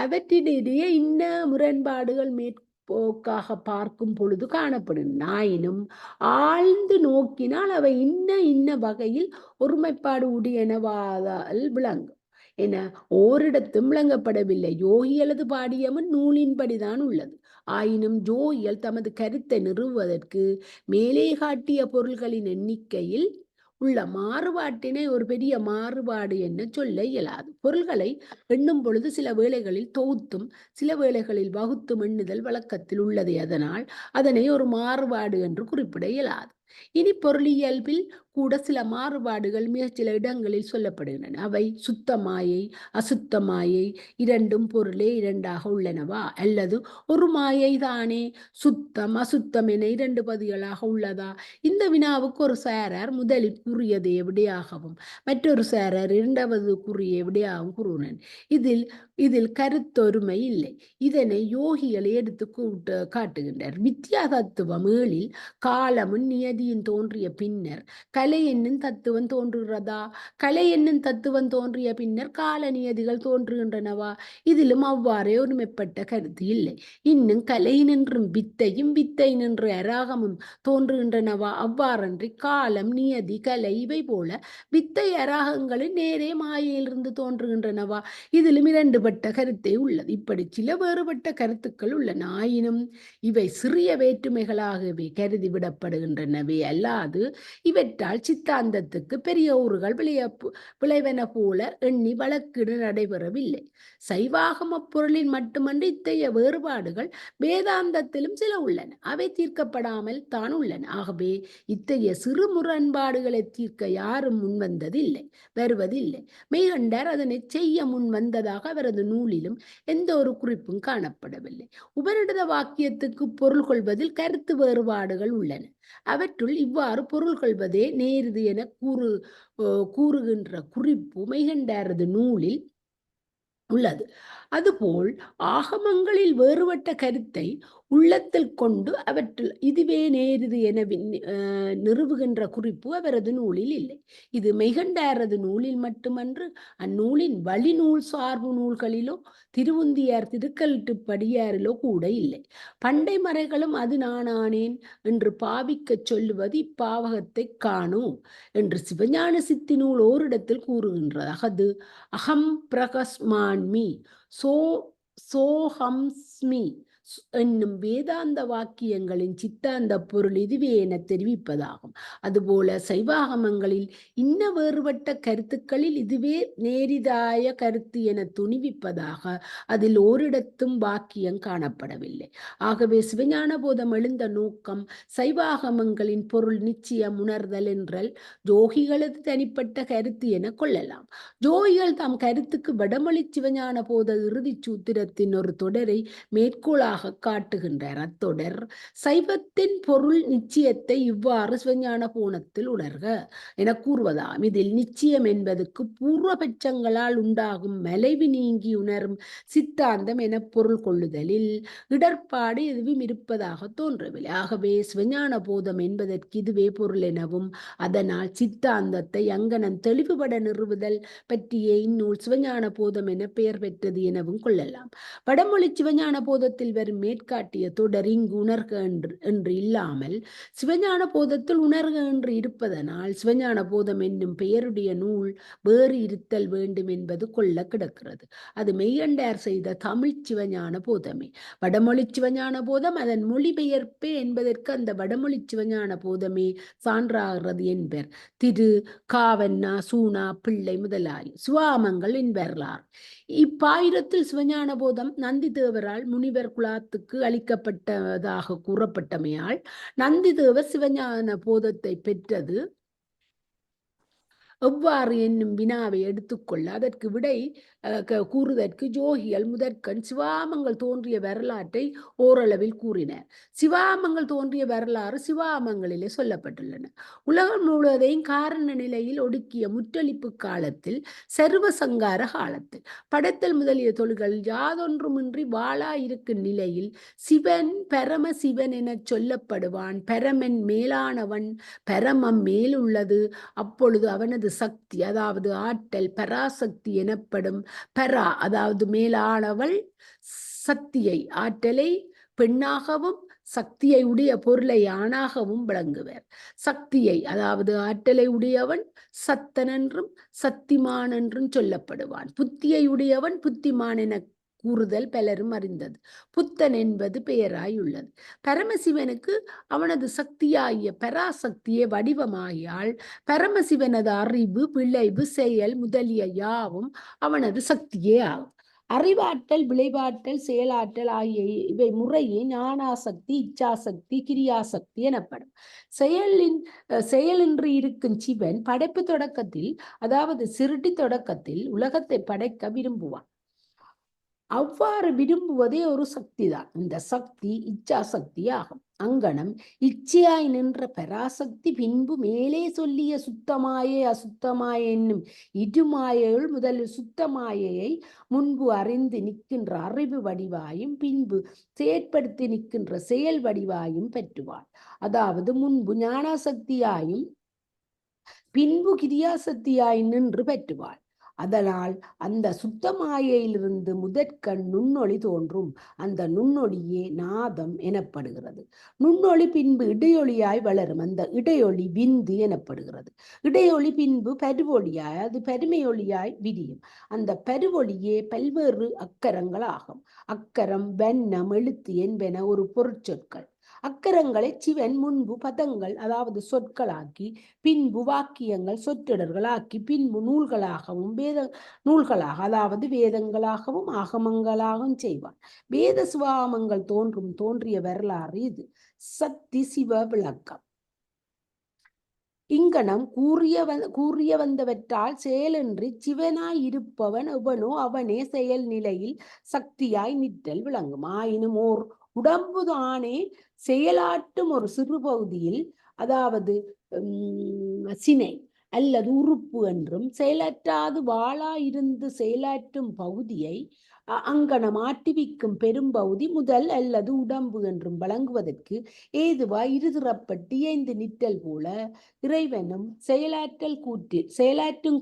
அவற்றிடையே இன்ன முரண்பாடுகள் மேற்போக்காக பார்க்கும் பொழுது காணப்படும். ஆயினும் ஆழ்ந்து நோக்கினால் அவை இன்ன வகையில் ஒருமைப்பாடு உடையனவாதால் விளங்கும் என ஓரிடத்தும் விளங்கப்படவில்லை. யோகிகளது பாடியமும் நூலின்படிதான் உள்ளது. ஆயினும் யோகிகள் தமது கருத்தை நிறுவுவதற்கு மேலே காட்டிய பொருள்களின் எண்ணிக்கையில் உள்ள மாறுபாட்டினை ஒரு பெரிய மாறுபாடு என்ன சொல்ல இயலாது. பொருள்களை எண்ணும் பொழுது சில வேளைகளில் தொகுத்தும் சில வேளைகளில் வகுத்தும் எண்ணுதல் வழக்கத்தில் உள்ளது. அதனால் அதனை ஒரு மாறுபாடு என்று குறிப்பிட இயலாது. இனி பொருளியல்பில் கூட சில மாறுபாடுகள் மிகச் சில இடங்களில் சொல்லப்படுகின்றன. அவை சுத்த மாயை, அசுத்த மாயை இரண்டும் பொருளே இரண்டாக உள்ளனவா, அல்லது ஒரு மாயை தானே சுத்தம் அசுத்தம் என இரண்டு பதிகளாக உள்ளதா? இந்த வினாவுக்கு ஒரு சாரார் முதலில் கூறியதை விடையாகவும் மற்றொரு சாரார் இரண்டாவது கூறிய விடையாகவும் கூறினர். இதில் கருத்தொருமை இல்லை. இதனை யோகிகளை எடுத்து காட்டுகின்றார். வித்யா தத்துவம் 7 காலமும் நியதியும் தோன்றிய பின்னர் கலை என்னும் தத்துவம் தோன்றுகிறதா? கலை என்னும் தத்துவம் தோன்றிய பின்னர் கால நியதிகள் தோன்றுகின்றனவா? இதிலும் அவ்வாறே ஒருமைப்பட்ட கருத்து இல்லை. இன்னும் கலை நின்றும் வித்தையும் வித்தை நின்று அராகமும் தோன்றுகின்றனவா? அவ்வாறன்றி காலம் நியதி கலை இவை போல வித்தை அராகங்களும் நேரே மாயையிலிருந்து தோன்றுகின்றனவா? இதிலும் இரண்டுபட்ட கருத்தே உள்ளது. இப்படி சில வேறுபட்ட கருத்துக்கள் உள்ளன. ஆயினும் இவை சிறிய வேற்றுமைகளாகவே கருதி விடப்படுகின்றனவே அல்லாது இவற்றால் சித்தாந்தத்துக்கு பெரிய ஊறுகள் விளைவன போல எண்ணி வழக்கீடு நடைபெறவில்லை. சைவாகம பொருளில் மட்டுமன்றி இத்தகைய வேறுபாடுகள் வேதாந்தத்திலும் சில உள்ளன. அவை தீர்க்கப்படாமல் தான் உள்ளன. ஆகவே இத்தகைய சிறு முரண்பாடுகளை தீர்க்க யாரும் முன்வந்ததில்லை, வருவதில்லை. மெய்கண்டார் அதனை செய்ய முன் வந்ததாக அவரது நூலிலும் எந்த ஒரு குறிப்பும் காணப்படவில்லை. உபநிடத வாக்கியத்துக்கு பொருள் கொள்வதில் கருத்து வேறுபாடுகள் உள்ளன. அவற்றுள் இவ்வாறு பொருள் கொள்வதே நேரிது என கூறுகின்ற குறிப்பு மெய்கண்டாரது நூலில் உள்ளது. அதுபோல் ஆகமங்களில் வேறுபட்ட கருத்தை உள்ளத்தில் கொண்டு அவற்றில் இதுவே நேரிது என நிறுவுகின்ற குறிப்பு அவரது நூலில் இல்லை. இது மெய்கண்டாரது நூலில் மட்டுமன்று, அந்நூலின் வழிநூல் சார்பு நூல்களிலோ திருவுந்தியார் திருக்கல்ட்டுப்படியாரிலோ கூட இல்லை. பண்டை மறைகளும் அது நானானேன் என்று பாவிக்க சொல்லுவது இப்பாவகத்தை காணும் என்று சிவஞான சித்தி நூல் ஓரிடத்தில் கூறுகின்றது. அது அகம் பிரகஸ்மான்மி சோஹம்ஸ்மி என்னும் வேதாந்த வாக்கியங்களின் சித்தாந்த பொருள் இதுவே என தெரிவிப்பதாகும். அதுபோல சைவாகமங்களில் இன்ன வேறுபட்ட கருத்துக்களில் இதுவே நேரிதாய கருத்து என துணிவிப்பதாக அதில் ஓரிடத்தும் வாக்கியம் காணப்படவில்லை. ஆகவே சிவஞான போதம் எழுந்த நோக்கம் சைவாகமங்களின் பொருள் நிச்சயம் உணர்தல் என்றால் ஜோகிகளது தனிப்பட்ட கருத்து என கொள்ளலாம். ஜோகிகள் தாம் கருத்துக்கு வடமொழி சிவஞான போத இறுதி சூத்திரத்தின் ஒரு தொடரை மேற்கோளாக காட்டுகின்றார். அத்தொடர் சைவத்தின் பொருள் நிச்சயத்தை இவ்வாறு சிவஞான போனத்தில் உணர்க என கூறுவதாம். இதில் நிச்சயம் என்பதற்கு பூர்வபட்சங்களால் உண்டாகும் மலைவு நீங்கி உணரும் சித்தாந்தம் என பொருள் கொள்ளுதலில் இடர்பாடு எதுவும் இருப்பதாக தோன்றவில்லை. ஆகவே சிவஞான போதம் என்பதற்கு இதுவே பொருள் எனவும் அதனால் சித்தாந்தத்தை அங்கனம் தெளிவுபட நிறுவுதல் பற்றிய இந்நூல் சிவஞான போதம் என பெயர் பெற்றது எனவும் கொள்ளலாம். வடமொழி சிவஞான போதத்தில் வரும் மேற்காட்டிய தொடர் இங்கு உணர்க என்று இல்லாமல் சிவஞான போதத்தில் உணர்க என்று இருப்பதனால் சிவஞான போதம் என்னும் பெயருடைய நூல் வேறு இருத்தல் வேண்டும் என்பது கொள்ள கிடக்கிறது. அது மெய்கண்டார் செய்த தமிழ் சிவஞான போதமே. வடமொழி சிவஞான போதம் அதன் மொழிபெயர்ப்பே என்பதற்கு அந்த வடமொழி சிவஞான போதமே சான்றாகிறது என்பர் திரு காவண்ணா சூனா பிள்ளை முதலாய் சிவாமங்கள் என்பர்லார். இப்பாயிரத்தில் சிவஞான போதம் நந்தி தேவரால் முனிவர் குலாத்துக்கு அளிக்கப்பட்டதாக கூறப்பட்டமையால் நந்தி தேவர் சிவஞான போதத்தை பெற்றது எவ்வாறு என்னும் வினாவை எடுத்துக்கொள்ள அதற்கு விடை கூறுவதற்கு ஜோகிகள் முதற்கண் சிவாமங்கள் தோன்றிய வரலாற்றை ஓரளவில் கூறினர். சிவாமங்கள் தோன்றிய வரலாறு சிவாமங்களிலே சொல்லப்பட்டுள்ளன. உலகம் முழுவதையும் காரண நிலையில் ஒடுக்கிய முற்றளிப்பு காலத்தில் சர்வசங்கார காலத்தில் படைத்தல் முதலிய தொழில்கள் யாதொன்றுமின்றி வாழா இருக்கும் நிலையில் சிவன் பரம சிவன் என சொல்லப்படுவான். பரமன் மேலானவன், பரமம் மேலுள்ளது. அப்பொழுது அவனது சக்தி அதாவது ஆற்றல் பராசக்தி எனப்படும். பரா அதாவது மேலானவள் சக்தியை ஆற்றலை பெண்ணாகவும் சக்தியை உடைய பொருளை ஆணாகவும் விளங்குவர். சக்தியை அதாவது ஆற்றலை உடையவன் சத்தன் என்றும் சக்திமான் என்றும் சொல்லப்படுவான். புத்தியை உடையவன் புத்திமான் என கூறுதல் பலரும் அறிந்தது. புத்தன் என்பது பெயராயுள்ளது. பரமசிவனுக்கு அவனது சக்தியாகிய பராசக்தியே வடிவமாகியால் பரமசிவனது அறிவு விளைவு செயல் முதலிய யாவும் அவனது சக்தியே ஆகும். அறிவாற்றல், விளைவாற்றல், செயலாற்றல் ஆகிய இவை முறையே ஞானாசக்தி, இச்சாசக்தி, கிரியாசக்தி எனப்படும். செயலின்றி இருக்கும் சிவன் படைப்பு தொடக்கத்தில், அதாவது சிருட்டி தொடக்கத்தில் உலகத்தை படைக்க விரும்புவான். அவ்வாறு விரும்புவதே ஒரு சக்தி தான். இந்த சக்தி இச்சா சக்தி ஆகும். அங்கனம் இச்சையாய் நின்ற பராசக்தி பின்பு மேலே சொல்லிய சுத்தமாயை அசுத்தமாய என்னும் இருமாயையுள் முதலில் சுத்தமாயையை முன்பு அறிந்து நிற்கின்ற அறிவு வடிவாயும் பின்பு செயற்படுத்தி நிற்கின்ற செயல் வடிவாயும் பெற்றுவாள். அதாவது முன்பு ஞானசக்தியாயும் பின்பு கிரியாசக்தியாய் நின்று பெற்றுவாள். அதனால் அந்த சுத்தமாயையிலிருந்து முதற்கண் நுண்ணொளி தோன்றும். அந்த நுண்ணொளியே நாதம் எனப்படுகிறது. நுண்ணொளி பின்பு இடையொளியாய் வளரும். அந்த இடையொளி விந்து எனப்படுகிறது. இடையொளி பின்பு பருவொளியாய், அது பருமையொளியாய் விரியும். அந்த பருவொளியே பல்வேறு அக்கரங்கள் ஆகும். அக்கரம், வண்ணம், எழுத்து என்பன ஒரு பொருட்சொற்கள். அக்கரங்களை சிவன் முன்பு பதங்கள், அதாவது சொற்களாக்கி, பின்பு வாக்கியங்கள் சொற்றொடர்களாக்கி, பின்பு நூல்களாகவும் நூல்களாக, அதாவது வேதங்களாகவும் ஆகமங்களாகவும் செய்வான். வேத சுவாமங்கள் தோன்றிய வரலாறு இது. சக்தி சிவ விளக்கம். இங்கனம் கூறிய வந்தவற்றால் செயலின்றி சிவனாய் இருப்பவன் எவனோ அவனே செயல் நிலையில் சக்தியாய் நிற்றல் விளங்கும். ஆயினும் ஓர் உடம்புதானே செயலாற்றும் ஒரு சிறு பகுதியில், அதாவது சினை அல்லது உறுப்பு என்றும், செயலற்றாது வாளாயிருந்து செயலாற்றும் பகுதியை அங்கனம் ஆட்டிவிக்கும் பெரும்பகுதி முதல் அல்லது உடம்பு என்றும் வழங்குவதற்கு ஏதுவாய் இருதிறப்பட்டு இயைந்து நிற்றல் போல இறைவனும் செயலாற்றும்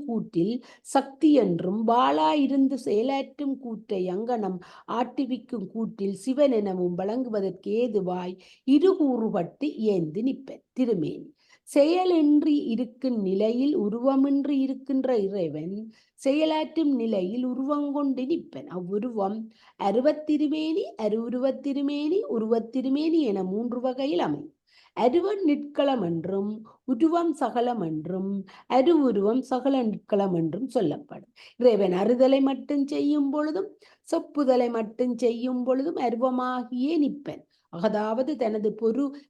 கூற்றில் சக்தி என்றும், வாளாயிருந்து செயலாற்றும் கூற்றை அங்கனம் ஆட்டிவிக்கும் கூற்றில் சிவன் எனவும் வழங்குவதற்கு ஏதுவாய் இருகூறுபட்டு இயைந்து நிற்பன். திருமேனி செயலின்றி இருக்கும் நிலையில் உருவமின்றி இருக்கின்ற இறைவன் செயலாற்றும் நிலையில் உருவங்கொண்டு நிற்பன். அவ்வுருவம் அருவத்திருமேனி, அருவுருவத்திருமேனி, உருவத்திருமேனி என 3 வகையில் அமையும். அருவன் நிற்களம் என்றும், உருவம் சகலம் என்றும், அருவுருவம் சகல நிற்களம் என்றும் சொல்லப்படும். இறைவன் அறுதலை மட்டும் செய்யும் பொழுதும் செப்புதலை மட்டும் செய்யும் பொழுதும் அருவமாகியே நிற்பன். அதாவது தனது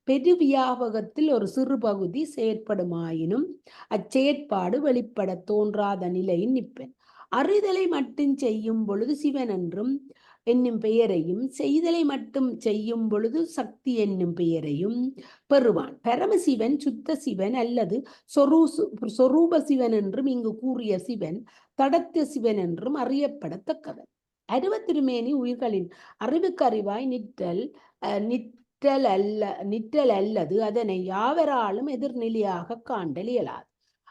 பெருவியாபகத்தில் ஒரு சிறு பகுதி செயற்படுமாயினும் அச்செயற்பாடு வெளிப்பட தோன்றாத நிலையில் நிற்பன். அறிதலை மட்டும் செய்யும் பொழுது சிவன் என்றும் என்னும் பெயரையும், செய்தலை மட்டும் செய்யும் பொழுது சக்தி என்னும் பெயரையும் பெறுவான். பரமசிவன், சுத்த சிவன் அல்லது சொரூப சிவன் என்றும் இங்கு கூறிய சிவன் தடத்த சிவன் என்றும் அறியப்படத்தக்கவன். அருவத்திருமேனி உயிர்களின் அறிவுக்கறிவாய் நிற்றல் அல்லது அதனை யாவராலும் எதிர்நிலையாக காண்டல் இயலாது.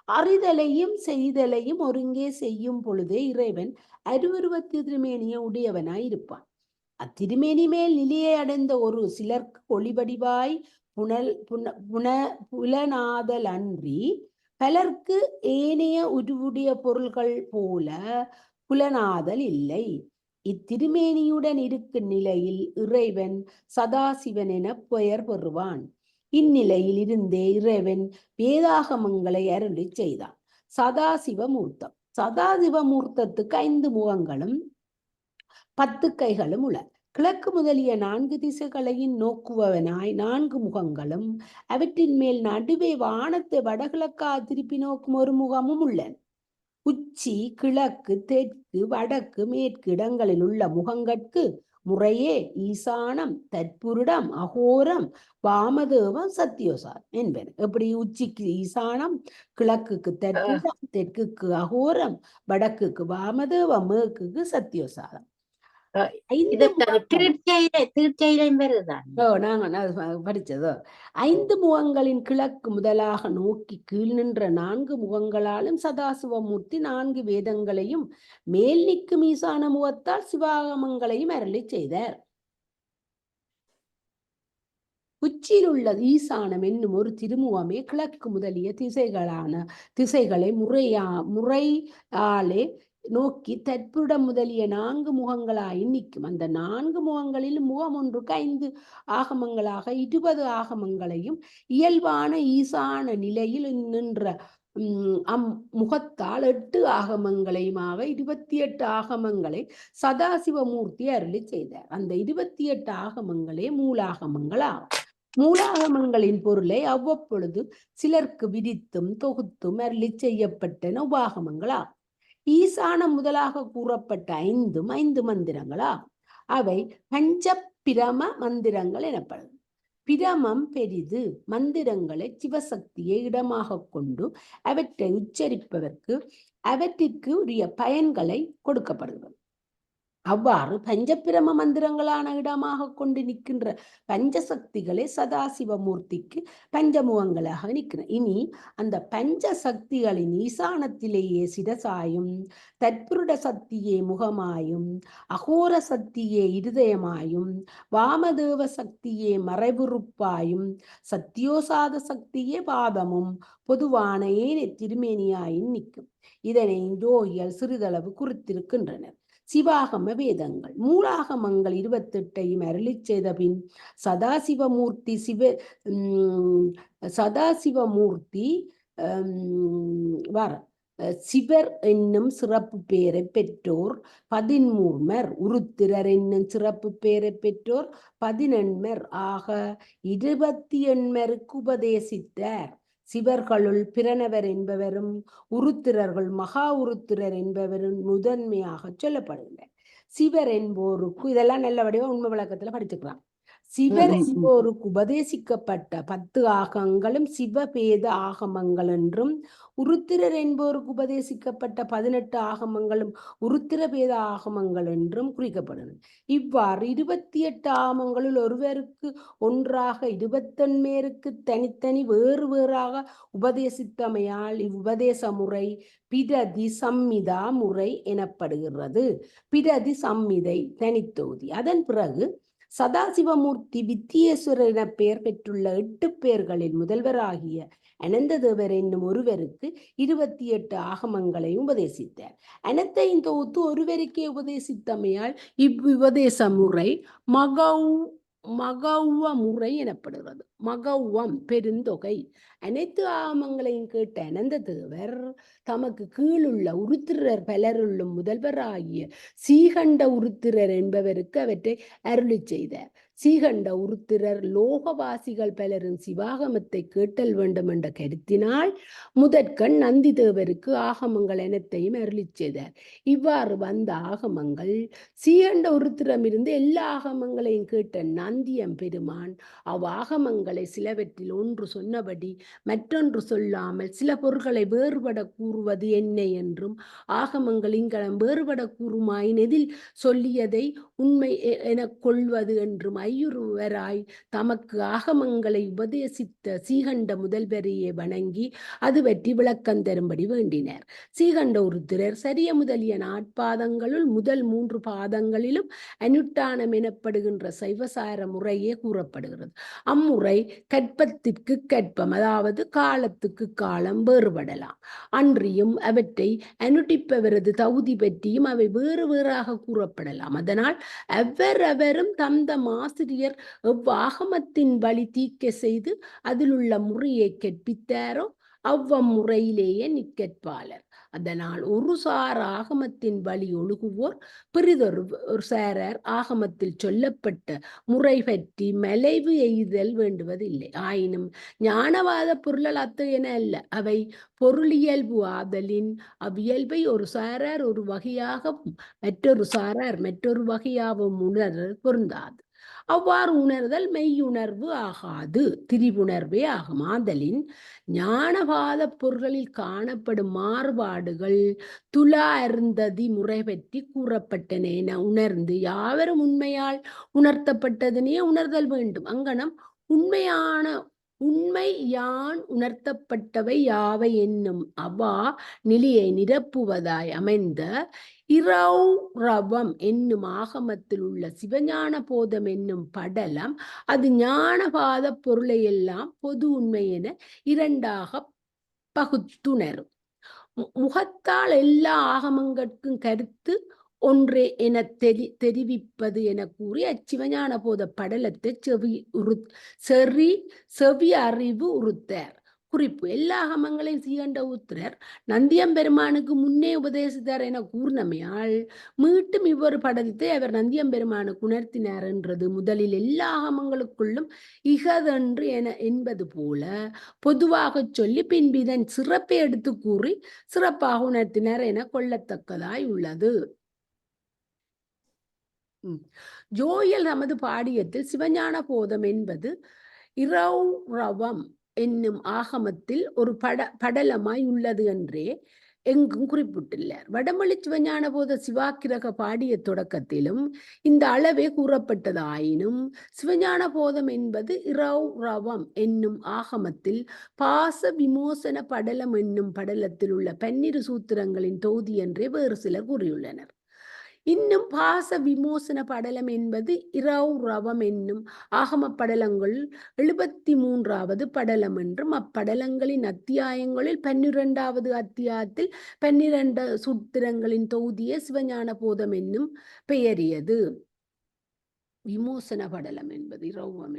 அறிதலையும் செய்தலையும் ஒருங்கே செய்யும் பொழுதே இறைவன் அருவுருவ திருமேனிய உடையவனாய் இருப்பான். அத்திருமேனி மேல் நிலையை அடைந்த ஒரு சிலருக்கு ஒளிவடிவாய் புலனாதல் அன்றி பலருக்கு ஏனைய உருவுடைய பொருள்கள் போல புலனாதல் இல்லை. இத்திருமேனியுடன் இருக்கும் நிலையில் இறைவன் சதாசிவன் என பெயர் பெறுவான். இந்நிலையில் இருந்தே இறைவன் வேதாகமங்களை அருளி செய்தான். சதாசிவமூர்த்தம். சதாசிவமூர்த்தத்துக்கு 5 முகங்களும் 10 கைகளும் உள்ள. கிழக்கு முதலிய 4 திசைகளையும் நோக்குவனாய் 4 முகங்களும், அவற்றின் மேல் நடுவே வானத்தை வடகிழக்கா திருப்பி நோக்கும் ஒரு முகமும் உள்ளன. உச்சி, கிழக்கு, தெற்கு, வடக்கு, மேற்கு இடங்களில் உள்ள முகங்கட்கு முறையே ஈசானம், தற்புருடம், அகோரம், வாமதேவம், சத்தியோசாரம் என்பன. எப்படி? உச்சிக்கு ஈசானம், கிழக்குக்கு தற்புருடம், தெற்குக்கு அகோரம், வடக்குக்கு வாமதேவம், மேற்குக்கு சத்தியோசாரம். படிச்சதோ 5 முகங்களின் கிழக்கு முதலாக நோக்கி கீழ் நின்ற 4 முகங்களாலும் சதாசிவமூர்த்தி 4 வேதங்களையும் மேல் நிற்கும் ஈசான முகத்தால் சிவாகமங்களையும் அருளி செய்தார். உச்சியில் உள்ள ஈசானம் என்னும் ஒரு திருமுகமே கிழக்கு முதலிய திசைகளை முறையாலே நோக்கி தற்புருடம் முதலிய 4 முகங்களாய் நிற்கும். அந்த 4 முகங்களில் முகம் ஒன்றுக்கு 5 ஆகமங்களாக 20 ஆகமங்களையும் இயல்பான ஈசான நிலையில் நின்ற முகத்தால் 8 ஆகமங்களையுமாக 28 ஆகமங்களை சதாசிவமூர்த்தி அருளி செய்தார். அந்த 28 ஆகமங்களே மூலாகமங்களாகும். மூலாகமங்களின் பொருளை அவ்வப்பொழுது சிலருக்கு விரித்தும் தொகுத்தும் அருளி செய்யப்பட்டன உபாகமங்களாகும். ஈசானம் முதலாக கூறப்பட்ட 5 மந்திரங்களாகும். அவை பஞ்ச பிரம மந்திரங்கள் எனப்படும். பிரமம் பெரிது. மந்திரங்களை சிவசக்தியை இடமாக கொண்டு அவற்றை உச்சரிப்பதற்கு அவற்றிற்கு உரிய பயன்களை கொடுக்கப்படுகிறது. அவ்வாறு பஞ்சபிரம மந்திரங்களான இடமாக கொண்டு நிற்கின்ற பஞ்சசக்திகளே சதாசிவமூர்த்திக்கு பஞ்சமுகங்களாக நிற்கின்றன. இனி அந்த பஞ்ச சக்திகளின் ஈசானத்திலேயே சிரசாயும், தற்புருட சக்தியே முகமாயும், அகோர சக்தியே இருதயமாயும், வாமதேவ சக்தியே மறைவுறுப்பாயும், சத்தியோசாத சக்தியே பாதமும், பொதுவான ஏனைய திருமேனியாயும் நிற்கும். இதனை யோகிகள் சிறிதளவு குறித்திருக்கின்றனர். சிவாகம வேதங்கள் மூலாகமங்கள் 28ஐயும் அருளி செய்த பின் சதாசிவமூர்த்தி சிவர் என்னும் சிறப்பு பெயரை பெற்றோர் 13 உருத்திரர் என்னும் சிறப்பு பெயரை பெற்றோர் 18 ஆக 28 உபதேசித்தார். சிவர்களுள் பிரணவர் என்பவரும் உருத்திரர்கள் மகா உருத்திரர் என்பவரும் முதன்மையாக சொல்லப்படுகின்றனர். சிவர் என்போருக்கு இதெல்லாம் நல்லபடியா உண்மை விளக்கத்துல படிச்சுக்கலாம். சிவர் என்போருக்கு உபதேசிக்கப்பட்ட 10 ஆகங்களும் சிவபேத ஆகமங்கள் என்றும், உருத்திரர் என்போருக்கு உபதேசிக்கப்பட்ட 18 ஆகமங்களும் உருத்திர பேத ஆகமங்கள் என்றும் குறிக்கப்படுகிறது. இவ்வாறு 28 ஆகமங்களுள் ஒருவருக்கு ஒன்றாக 21 தனித்தனி வேறு வேறாக உபதேசித்தமையால் இவ்வுபதேச முறை பிரதி சம்மிதா முறை எனப்படுகிறது. பிரதி சம்மிதை தனித்தொகுதி. அதன் பிறகு சதாசிவமூர்த்தி வித்தியேஸ்வரர் என பெயர் பெற்றுள்ள 8 பேர்களில் முதல்வராகிய அனந்ததேவர் என்னும் ஒருவருக்கு 28 ஆகமங்களையும் உபதேசித்தார். அனைத்தையும் தொகுத்து ஒருவருக்கே உபதேசித்தமையால் இவ்வுபதேச முறை மகௌவ முறை எனப்படுகிறது. மகௌவம் பெருந்தொகை. அனைத்து ஆகமங்களையும் கேட்ட அனந்ததேவர் தமக்கு கீழுள்ள உருத்திரர் பலருள்ளும் முதல்வராகிய சீகண்ட உருத்திரர் என்பவருக்கு அவற்றை அருளி செய்தார். சீகண்ட உருத்திரர் லோகவாசிகள் பலரும் சிவாகமத்தை கேட்டல் வேண்டும் என்ற கருத்தினால் முதற்கண் நந்தி தேவருக்கு ஆகமங்கள் அனைத்தையும் அருளி செய்தார். இவ்வாறு வந்த ஆகமங்கள் சீகண்ட உருத்திரமிருந்து எல்லா ஆகமங்களையும் கேட்ட நந்தியம் பெருமான் ஆகமங்களை சிலவற்றில் ஒன்று சொன்னபடி மற்றொன்று சொல்லாமல் சில பொருட்களை வேறுபட கூறுவது என்ன என்றும், ஆகமங்கள் இங்கனம் வேறுபட கூறுமாயின் எதில் சொல்லியதை உண்மை என கொள்வது என்றும் ஐயுருவராய் தமக்கு ஆகமங்களை உபதேசித்த சீகண்ட முதல்வரையே வணங்கி அது பற்றி விளக்கம் தரும்படி வேண்டினர். சீகண்ட உருத்திரர் சரிய முதலிய நாட்பாதங்களுள் முதல் 3 பாதங்களிலும் அனுட்டானம் எனப்படுகின்ற சைவசார முறையே கூறப்படுகிறது. அம்முறை கற்பத்திற்கு கற்பம், அதாவது காலத்துக்கு காலம் வேறுபடலாம். அன்றியும் அவற்றை அனுட்டிப்பவரது தகுதி பற்றியும் அவை வேறு வேறாக கூறப்படலாம். அதனால் அவரும் தம் ஆசிரியர் எவ்வாகமத்தின் வழி தீக்க செய்து அதில் உள்ள முறையை கற்பித்தாரோ அவ்வம்முறையிலேயே நிற்கற்பாளர். அதனால் ஒரு சார் ஆகமத்தின் வழி ஒழுகுவோர் பிறிதொரு சாரர் ஆகமத்தில் சொல்லப்பட்ட முறை பற்றி மலைவு எய்தல் வேண்டுவதில்லை. ஆயினும் ஞானவாத பொருள் அத்தகையன அல்ல. அவை பொருளியல்பு ஆதலின் அவ்வியல்பை ஒரு சாரார் ஒரு வகையாகவும் மற்றொரு சாரார் மற்றொரு வகையாகவும் உணர்தல் பொருந்தாது. அவ்வாறு உணர்தல் மெய்யுணர்வு ஆகாது, திரிவுணர்வே ஆகும். ஆதலின் ஞானவாத பொருள்களில் காணப்படும் மாறுபாடுகள் துலா அருந்ததி முறை பற்றி கூறப்பட்டன என உணர்ந்து யாவரும் உண்மையால் உணர்த்தப்பட்டதனே உணர்தல் வேண்டும். அங்கனம் உண்மை யான் உணர்த்தப்பட்டவை யாவை என்னும் அவா நிலையை நிரப்புவதாய் அமைந்த இரௌரவம் என்னும் ஆகமத்தில் உள்ள சிவஞான போதம் என்னும் படலம் அது ஞானபாத பொருளை எல்லாம் பொது உண்மை என 2ஆக பகுத்துணரும். முகத்தால் எல்லா ஆகமங்கட்கும் கருத்து ஒன்றே என தெரிவிப்பது என கூறி அச்சிவஞான போத படலத்தை செவி அறிவு உறுத்தார். குறிப்பு. எல்லா ஆகமங்களையும் சீகண்ட உத்திரர் நந்தியம்பெருமானுக்கு முன்னே உபதேசித்தார் என கூர்ணமையால் மீட்டும் இவ்வொரு படத்தை அவர் நந்தியம்பெருமானுக்கு உணர்த்தினார் என்றது முதலில் எல்லா ஆகமங்களுக்குள்ளும் இகதென்று என்பது போல பொதுவாக சொல்லி பின்பு இதன் சிறப்பை எடுத்து கூறி சிறப்பாக உணர்த்தினார் என கொள்ளத்தக்கதாய் உள்ளது. ஜோயல் நமது பாடியத்தில் சிவஞான போதம் என்பது இரௌரவம் என்னும் ஆகமத்தில் ஒரு படலமாய் உள்ளது என்றே எங்கும் குறிப்பிட்டுள்ளார். வடமொழி சிவஞான போத சிவாக்கிரக பாடிய தொடக்கத்திலும் இந்த அளவே கூறப்பட்டதாயினும் சிவஞான போதம் என்பது இரௌரவம் என்னும் ஆகமத்தில் பாச விமோசன படலம் என்னும் படலத்தில் உள்ள 12 சூத்திரங்களின் தொகுதி என்றே வேறு சிலர் கூறியுள்ளனர். இன்னும் பாச விமோசன படலம் என்பது இரௌரவம் என்னும் ஆகம படலங்கள் 73வது படலம் என்றும் அப்படலங்களின் அத்தியாயங்களில் 12வது அத்தியாயத்தில் 12 சூத்திரங்களின் தொகுதியே சிவஞான போதம் என்னும் பெயரியது. விமோசன படலம் என்பது இரௌரவம்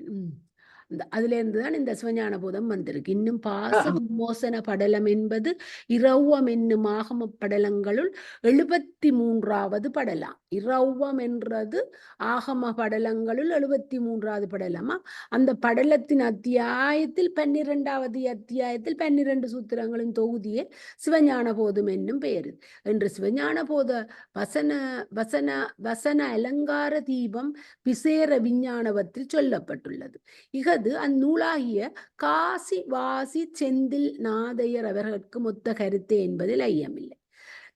அதுல இருந்துதான் இந்த சிவஞான போதம் வந்திருக்கு. இன்னும் பாச விமோசன படலம் என்பது இரௌவம் என்னும் ஆகம படலங்களுள் 73வது படலாம். இரௌவம் என்றது ஆகம படலங்களுள் 73வது படலமா. அந்த படலத்தின் அத்தியாயத்தில் 12வது அத்தியாயத்தில் 12 சூத்திரங்களின் தொகுதியே சிவஞான போதம் என்னும் பெயர் என்று சிவஞான போத வசன அலங்கார தீபம் விசேர விஞ்ஞானவத்தில் சொல்லப்பட்டுள்ளது. இகது அந்நூலாகிய காசி வாசி செந்தில் நாதையர் அவர்களுக்கு மொத்த கருத்து என்பதில் ஐயமில்லை.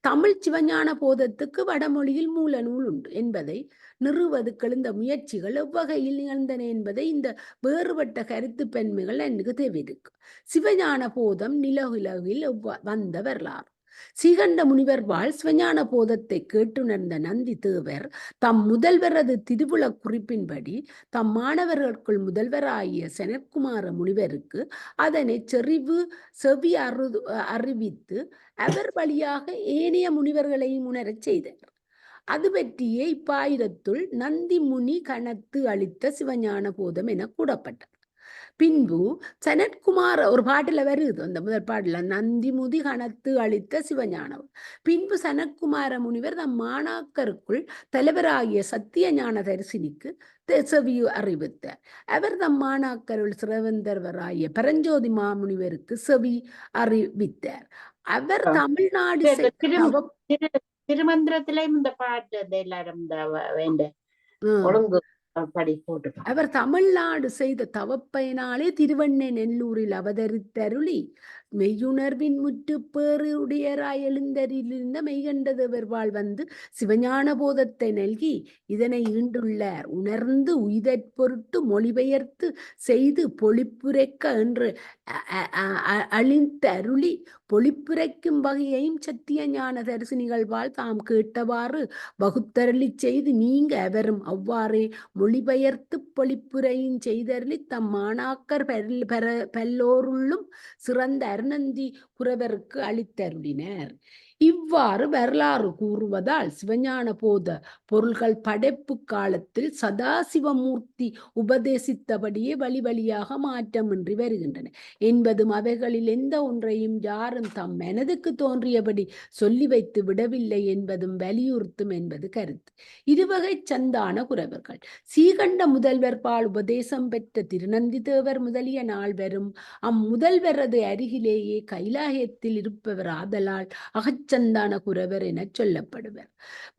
தமிழ் சிவஞான போதத்துக்கு வடமொழியில் மூல நூல் உண்டு என்பதை நிறுவது எழுந்த முயற்சிகள் எவ்வகையில் நிகழ்ந்தன என்பதை இந்த வேறுபட்ட கருத்து பெண்மைகள் எனக்கு தெரிவிக்கும். சிவஞான போதம் நிலவுலகில் வந்த வரலாறு. சீகண்ட முனிவர் வாழ் சிவஞான போதத்தை கேட்டுணர்ந்த நந்தி தேவர் தம் முதல்வரது திருவுள குறிப்பின்படி தம் மாணவர்களுக்குள் முதல்வராகிய சனற்குமார முனிவருக்கு அதனை செவி அறிவித்து அவர் வழியாக ஏனைய முனிவர்களையும் உணரச் செய்தார். அது பற்றியே இப்பாயிரத்துள் நந்தி முனி கணத்து அளித்த சிவஞான போதம் என கூறப்பட்டது. பின்பு சனற்குமார் ஒரு பாட்டுல வருது, அந்த முதல் பாட்டுல நந்தி முதி கணத்து அளித்த சிவஞானம். பின்பு சனற்குமார முனிவர் தம் மாணாக்கருக்குள் தலைவராகிய சத்திய ஞான தரிசினிக்கு செவி அறிவித்தார். அவர் தம் மாணாக்கருள் சிறவந்தர்வராகிய பரஞ்சோதி மாமுனிவருக்கு செவி அறிவித்தார். அவர் தமிழ்நாடு திருமந்திரத்திலையும் இந்த பாட்டு எல்லாரும் ஒழுங்கு அவர் தமிழ்நாடு செய்த தவப்பயனாலே திருவண்ணை நெல்லூரில் அவதரித்தருளி மெய்யுணர்வின் முற்று பேருடையராய் எழுந்தரிலிருந்த மெய்கண்டதேவர் வாழ் வந்து சிவஞான போதத்தை நல்கி இதனை ஈண்டுள்ளார். உணர்ந்து உய்தற் பொருட்டு மொழிபெயர்த்து செய்து பொழிப்புரைக்க என்று அழிந்தருளி பொழிப்புரைக்கும் வகையையும் சத்திய ஞான தரிசனிகள் வாழ் தாம் கேட்டவாறு வகுத்தருளி செய்து நீங்க அவரும் அவ்வாறே மொழிபெயர்த்து பொழிப்புரையும் செய்தருளி தம் மாணாக்கர் பல்லோருள்ளும் சிறந்த அருணந்தி குரவருக்கு அளித்தருளினர். இவ்வாறு வரலாறு கூறுவதால் சிவஞான போத பொருள்கள் படைப்பு காலத்தில் சதாசிவமூர்த்தி உபதேசித்தபடியே வழி வழியாக மாற்றமின்றி வருகின்றன என்பதும் அவைகளில் எந்த ஒன்றையும் யாரும் தம் மனதுக்கு தோன்றியபடி சொல்லி வைத்து விடவில்லை என்பதும் வலியுறுத்தும் என்பது கருத்து. இருவகை சந்தான குரவர்கள். சீகண்ட முதல்வர் பால் உபதேசம் பெற்ற திருநந்தி தேவர் முதலிய நால்வரும் அம்முதல்வரது அருகிலேயே கைலாயத்தில் இருப்பவர் ஆதலால் அகச்சந்தான குரவர் என சொல்லப்படுவர்.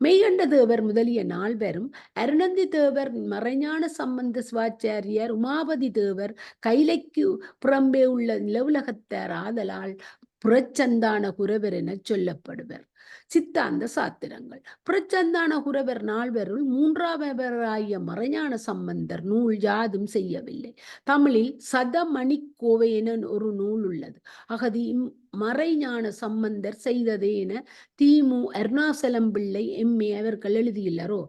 மெய்கண்ட தேவர் முதலிய நால்வரும் அருணந்தி தேவர், மறைஞான சம்பந்த சிவாச்சாரியார், உமாபதி தேவர் கைலைக்கு புறம்பே உள்ள நிலவுலகத்தார் ஆதலால் புறச்சந்தான குரவர் என சொல்லப்படுவர். சித்தாந்த சாத்திரங்கள். புறச்சந்தான குரவர் நால்வருள் மூன்றாவராகிய மறைஞான சம்பந்தர் நூல் யாதும் செய்யவில்லை. தமிழில் சதமணிக்கோவை என ஒரு நூல் உள்ளது. அகதி மறைஞான சம்பந்தர் செய்ததே என திமு அருணாசலம் பிள்ளை எம்ஏ அவர்கள் எழுதியுள்ளாரோ.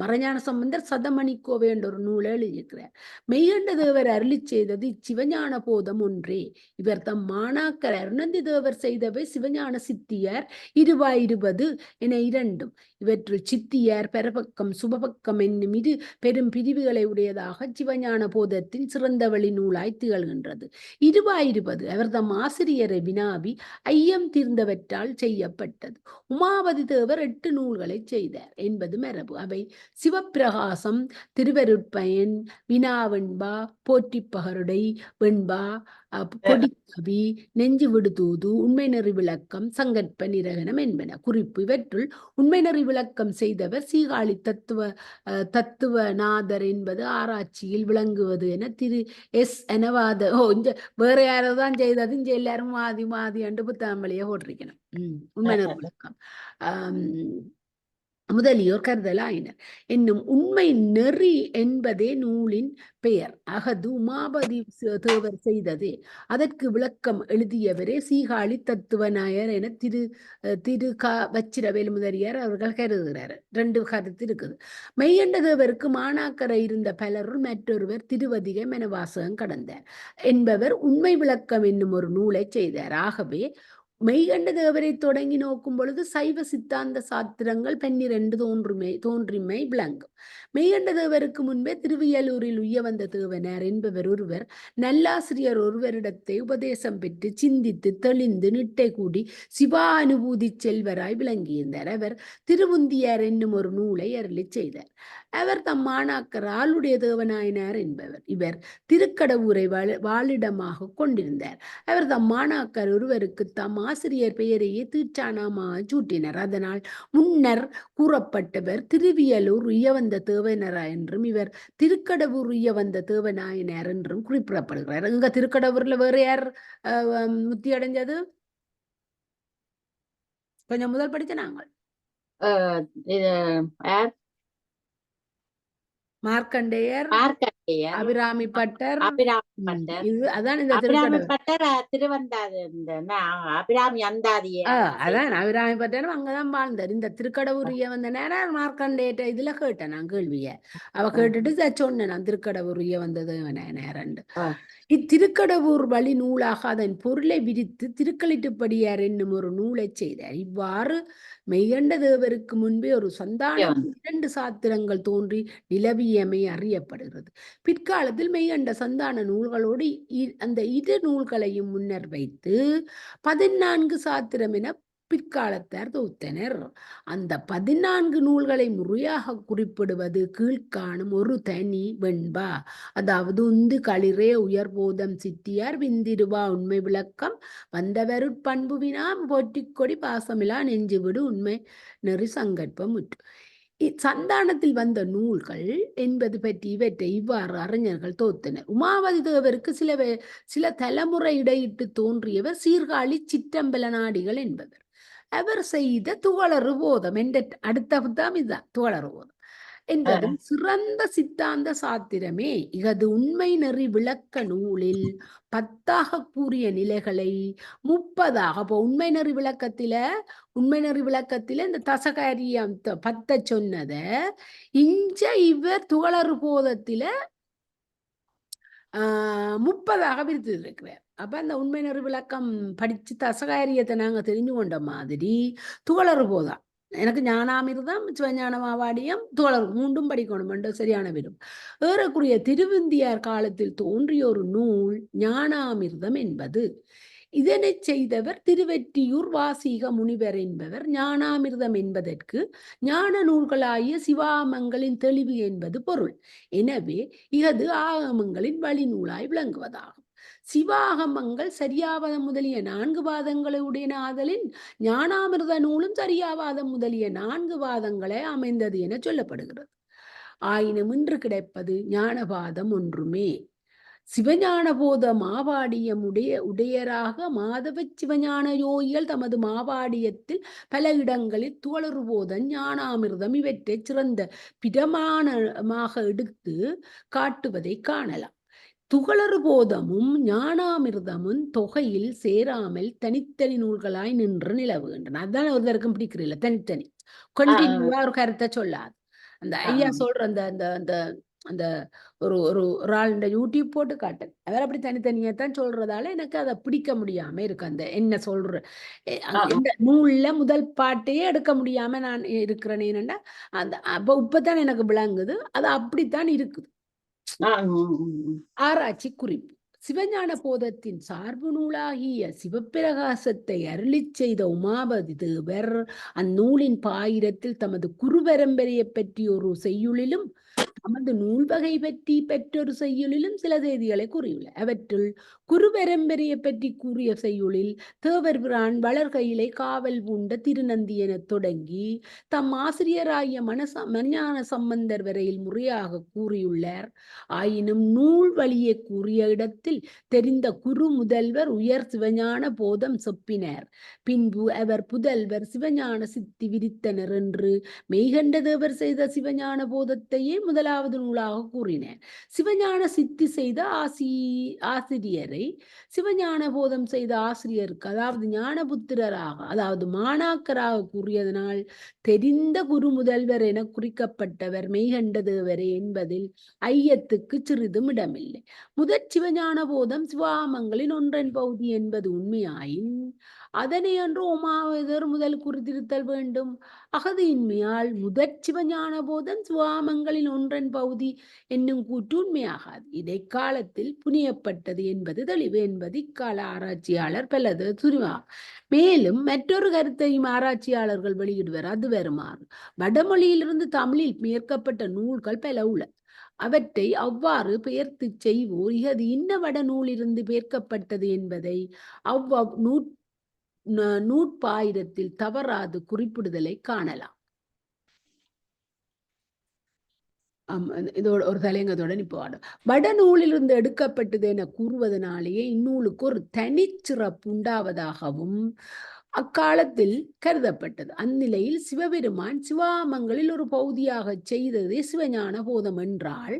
மறைஞான சம்பந்தர் சதமணிக்கோவை என்ற ஒரு நூலை எழுதியிருக்கிறார். மெய்கண்ட தேவர் அருளி செய்தது சிவஞான போதம் ஒன்றே. இவர் தம் மாணாக்கர் அருணந்தி தேவர் செய்தவை சிவஞான சித்தியார் 20 என 2. இவற்றுள் சித்தியார் பரபக்கம் சுபபக்கம் என்னும் இரு பெரும் பிரிவுகளை உடையதாக சிவஞான போதத்தின் சிறந்த வழி நூலாய் திகழ்கின்றது. 20 அவர் தம் ஆசிரியரை வினாவி ஐயம் தீர்ந்தவற்றால் செய்யப்பட்டது. உமாபதி தேவர் 8 நூல்களை செய்தார் என்பது மரபு. அவை சிவப்பிரகாசம், திருவருட்பயன், வினாவெண்பா, போற்றிப்பகருடை வெண்பா, கொடிக்கவி, நெஞ்சு விடுதூது, உண்மை நெறி விளக்கம், சங்கற்ப நிரகனம் என்பன. குறிப்பு: இவற்றுள் உண்மை நெறி விளக்கம் செய்தவர் சீகாழி தத்துவநாதர் என்பது ஆராய்ச்சியில் விளங்குவது என திரு எஸ் எனவாத. வேற யாரோதான் செய்தது, இங்க எல்லாரும் மாதி மாதி என்று புத்தகம் வழியே போட்டிருக்கணும். உண்மை நெறி விளக்கம் முதலியோர் கருதலாயினர் என்னும் உண்மை நெறி என்பதே நூலின் பெயர். அகது உமாபதி தேவர் செய்ததே. அதற்கு விளக்கம் எழுதியவரே சீகாழி தத்துவநாயர் என திரு வச்சிரவேல் முதலியார் அவர்கள் கருதுகிறார். 2 கருத்து இருக்குது. மெய்கண்ட தேவருக்கு மாணாக்கரை இருந்த பலருள் மற்றொருவர் திருவதிகை என வாசகம் கடந்தார் என்பவர் உண்மை விளக்கம் என்னும் ஒரு நூலை செய்தார். ஆகவே மெய்கண்ட தேவரை தொடங்கி நோக்கும் பொழுது சைவ சித்தாந்த சாத்திரங்கள் 12 தோன்றிமை விளங்கும். மெய்கண்ட தேவருக்கு முன்பே திருவியலூரில் உய்யவந்த தேவனார் என்பவர் ஒருவர் நல்லாசிரியர் ஒருவரிடத்தை உபதேசம் பெற்று சிந்தித்து தெளிந்து நிட்டை கூடி சிவானுபூதி செல்வராய் விளங்கியிருந்தார். அவர் திருவுந்தியார் என்னும் ஒரு நூலை அருளி செய்தார். அவர் தம் மாணாக்கர் ஆளுடைய தேவநாயனார் என்பவர். இவர் திருக்கடவூரை வாழிடமாக கொண்டிருந்தார். அவர் தம் மாணாக்கர் ஒருவருக்கு தம் ஆசிரியர் பெயரையே தீட்சாணமாக சூட்டினர். அதனால் முன்னர் கூறப்பட்டவர் திருவியலூர் உய்யவந்த தேவனரா என்றும் இவர் திருக்கடவூர் உய்யவந்த தேவநாயனார் என்றும் குறிப்பிடப்படுகிறார். இங்க திருக்கடவூர்ல வேற யார் முத்தி அடைஞ்சது? கொஞ்சம் முதல் படிச்ச நாங்கள் மார்க்கண்டேயர், அபிராமி பட்டர், அதான் இந்த அபிராமி அந்தாதிய அதான் அபிராமி பட்டரும் அங்கதான் வாழ்ந்தார். இந்த திருக்கடவுரிய வந்த நேரம் மார்க்கண்டேட்ட இதுல கேட்டேன் நான் கேள்விய. அவ கேட்டுட்டு சொன்னேன் நான் திருக்கடவுரிய வந்தது நேரம். இத்திருக்கடவூர் வழி நூலாக அதன் பொருளை விரித்து திருக்களிட்டுப்படியார் என்னும் ஒரு நூலை செய்தார். இவ்வாறு மெய்கண்ட தேவருக்கு முன்பே ஒரு சந்தானம் 2 சாத்திரங்கள் தோன்றி நிலவியமை அறியப்படுகிறது. பிற்காலத்தில் மெய்கண்ட சந்தான நூல்களோடு அந்த 2 நூல்களையும் முன்னர் வைத்து 14 சாத்திரம் என பிற்காலத்தார் தொகுத்தனர். அந்த 14 நூல்களை முறையாக குறிப்பிடுவது கீழ்காணும் ஒரு தனி வெண்பா. அதாவது உந்து களிரே உயர்போதம் சித்தியார் விந்திருவா உண்மை விளக்கம் வந்தவருட்பண்பு வினாம் போற்றிக்கொடி பாசமிலா நெஞ்சு விடு உண்மை நெறி சங்கற்பம் உற்று. சந்தானத்தில் வந்த நூல்கள் என்பது பற்றி இவற்றை இவ்வாறு அறிஞர்கள் தோத்தனர். உமாபதி தேவருக்கு சில தலைமுறை இடையிட்டு தோன்றியவர் சீர்காழி சிற்றம்பல நாடிகள் என்பவர். அவர் செய்த துகளறு போதம் என்ற அடுத்த புத்தகம் இதுதான். துகளறு போதம் என்பதும் சிறந்த சித்தாந்த சாத்திரமே. இகது உண்மை நெறி விளக்க நூலில் 10 கூறிய நிலைகளை 30 அப்போ உண்மை நெறி விளக்கத்தில இந்த தசகாரியம் 10 சொன்னத இஞ்ச இவர் துகளறு போதத்தில 30 விரித்து இருக்கிறார். அப்ப அந்த உண்மை நெறி விளக்கம் படிச்சு தசகாரியத்தை நாங்க தெரிஞ்சு கொண்ட மாதிரி துகளறு போதா எனக்கு ஞானாமிர்தம் சிவஞான மாவாடியம் துகளறு 3 படிக்கணும் என்று சரியான விரும். ஏறக்குரிய திருவிந்தியார் காலத்தில் தோன்றிய ஒரு நூல் ஞானாமிர்தம் என்பது. இதனை செய்தவர் திருவெற்றியூர் வாசீக முனிவர் என்பவர். ஞானாமிர்தம் என்பதற்கு ஞான நூல்களாகிய சிவாகமங்களின் தெளிவு என்பது பொருள். எனவே இகது ஆகமங்களின் வழி நூலாய் விளங்குவதாகும். சிவாகமங்கள் சரியாவாதம் முதலிய 4 வாதங்களை உடையன ஆதலின் ஞானாமிர்த நூலும் சரியாவாதம் முதலிய 4 வாதங்களை அமைந்தது என சொல்லப்படுகிறது. ஆயினும் இன்று கிடைப்பது ஞானவாதம் ஒன்றுமே. சிவஞான போத மாவாடியம் உடையராக மாதவ சிவஞான யோகிகள் தமது மாவாடியத்தில் பல இடங்களில் துகளறு போதம் ஞானாமிர்தம் இவற்றை சிறந்த பிரமாணமாக எடுத்து காட்டுவதை காணலாம். துகளறு போதமும் ஞானாமிர்தமும் தொகையில் சேராமல் தனித்தனி நூல்களாய் நின்று நிலவுகின்றன. அதுதான் ஒருத்தருக்கும் பிடிக்கிறீல்ல, தனித்தனி கண்டினியூவா ஒரு கருத்தை சொல்லாது. அந்த ஐயா சொல்ற அந்த அந்த அந்த அந்த ஒரு ஒரு ஒரு ஆள் இந்த யூடியூப் போட்டு காட்டேன், அவர் அப்படி தனித்தனியா தான் சொல்றதால எனக்கு அதை பிடிக்க முடியாம இருக்கு. அந்த என்ன சொல்ற எந்த நூல்ல முதல் பாட்டையே எடுக்க முடியாம நான் இருக்கிறேன். ஏனண்டா அந்த அப்ப இப்பதான் எனக்கு விளங்குது, அது அப்படித்தான் இருக்குது. ஆராய்ச்சி குறிப்பு. சிவஞான போதத்தின் சார்பு நூலாகிய சிவப்பிரகாசத்தை அருளிச் செய்த உமாபதி தேவர் அந்நூலின் பாயிரத்தில் தமது குருபரம்பரையை பற்றி ஒரு செய்யுளிலும் தமது நூல் வகை பற்றி பெற்றொரு செய்யுளிலும் சில செய்திகளை கூறியுள்ளார். அவற்றுள் குருபரம்பரையை பற்றி கூறிய செய்யுளில் தேவர் பிரான் வளர்கையிலை காவல் பூண்ட திருநந்தி என தொடங்கி தம் ஆசிரியராகிய மஞான சம்பந்தர் வரையில் முறையாக கூறியுள்ளார். ஆயினும் நூல் வழியே கூறிய இடத்தில் தெரிந்த குரு முதல்வர் உயர் சிவஞான போதம் செப்பினார். பின்பு அவர் புதல்வர் சிவஞான சித்தி விரித்தனர் என்று மெய்கண்ட தேவர் செய்த சிவஞான போதத்தையே முதலாவது நூலாக கூறினார். சிவஞான சித்தி செய்த ஆசிரியரை சிவஞான போதம் செய்த ஆசிரியருக்கு, அதாவது ஞானபுத்திரராக, அதாவது மாணாக்கராக கூறியதனால் தெரிந்த குரு முதல்வர் என குறிக்கப்பட்டவர் மெய்கண்ட தேவரே என்பதில் ஐயத்துக்கு சிறிதும் இடமில்லை. முதற் சிவஞான போதம் சிவாமங்களின் ஒன்றன் பகுதி என்பது உண்மையாயின் அதனை அன்று உமாவதர் முதல் குறித்திருத்தல் வேண்டும். அகதியின்மையால் முதற் சிவஞான போதம் சிவாமங்களின் ஒன்றன் பகுதி என்னும் கூற்று உண்மையாகாது. இடைக்காலத்தில் புனியப்பட்டது என்பது தெளிவு என்பது இக்கால ஆராய்ச்சியாளர் பலது துரிவா. மேலும் மற்றொரு கருத்தையும் ஆராய்ச்சியாளர்கள் வெளியிடுவர். அது வருமாறு: வடமொழியிலிருந்து தமிழில் பெயர்க்கப்பட்ட நூல்கள் பல உள்ள. அவற்றை அவ்வாறு பெயர்த்து செய்வோர் இகது இன்ன வட நூலிருந்து பெயர்க்கப்பட்டது என்பதை நூற்பாயிரத்தில் தவறாது குறிப்பிடுதலை காணலாம். இதோட ஒரு தலைங்கத்தோட நிப்பாடு. வடநூலிலிருந்து எடுக்கப்பட்டது என கூறுவதனாலேயே இந்நூலுக்கு ஒரு தனிச்சிறப்பு உண்டாவதாகவும் அக்காலத்தில் கருதப்பட்டது. அந்நிலையில் சிவபெருமான் சிவாமங்களில் ஒரு பகுதியாக செய்ததே சிவஞான போதம் என்றால்,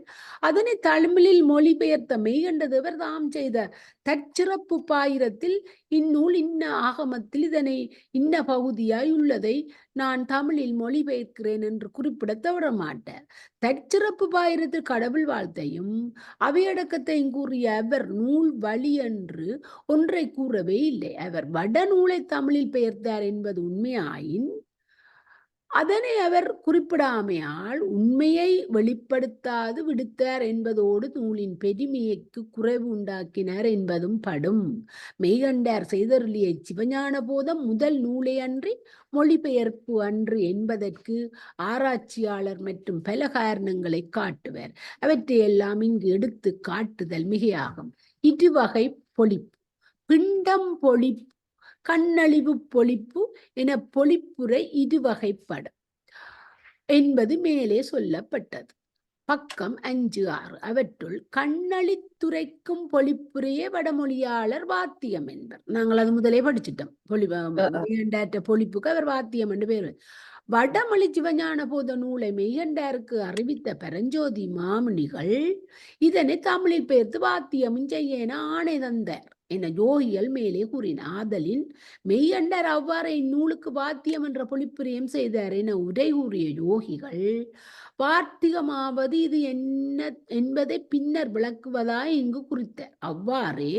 அதனை தமிழில் மொழிபெயர்த்த மெய்கண்ட தேவர் தாம் செய்த தற்சிறப்பு பாயிரத்தில் இந்நூல் இன்ன ஆகமத்தில் இதனை இன்ன பகுதியாய் உள்ளதை நான் தமிழில் மொழிபெயர்க்கிறேன் என்று குறிப்பிட தவற மாட்டார். தற்சிறப்பு பாயிரத்தில் கடவுள் வாழ்த்தையும் அவையடக்கத்தையும் கூறிய அவர் நூல் வழி என்று ஒன்றை கூறவே இல்லை. அவர் வட நூலை தமிழில் பெயர்த்தார் என்பது உண்மையாயின் அதனை அவர் குறிப்பிடாமையால் உண்மையை வெளிப்படுத்தாது விடுத்தார் என்பதோடு நூலின் பெருமைக்கு குறைவு உண்டாக்கினார் என்பதும் படும். மெய்கண்டார் செய்தருளிய சிவஞான போதம் முதல் நூலை அன்றி மொழிபெயர்ப்பு அன்று என்பதற்கு ஆராய்ச்சியாளர் மற்றும் பல காரணங்களை காட்டுவர். அவற்றையெல்லாம் இங்கு எடுத்து காட்டுதல் மிகையாகும். இருவகை பொழிப்பு: பிண்டம் பொழிப்பு, கண்ணழிவு பொழிப்பு என பொழிப்புரை இருவகைப்படும் என்பது மேலே சொல்லப்பட்டது. பக்கம் 5-6. அவற்றுள் கண்ணழித்துரைக்கும் பொழிப்புரையே வடமொழியாளர் வாத்தியம் என்பர். நாங்கள் அது முதலே படிச்சுட்டோம். பொழிப்புக்கு அவர் வாத்தியம் என்று பேரு. வடமொழி சிவஞான போத நூலை மெய்கண்டாருக்கு அறிவித்த பரஞ்சோதி மாமுனிகள் இதனை தமிழில் பெயர்த்து வாத்தியமும் செய்ய என ஆணை தந்தார் என யோகிகள் மேலே கூறின. ஆதலின் மெய்கண்டார் அவ்வாறு இந்நூலுக்கு வாத்தியம் என்ற பொழிப்புரையும் செய்தார் என உரை கூறிய யோகிகள் வார்த்திகமாவது இது என்ன என்பதை பின்னர் விளக்குவதாய் இங்கு குறித்தார். அவ்வாறே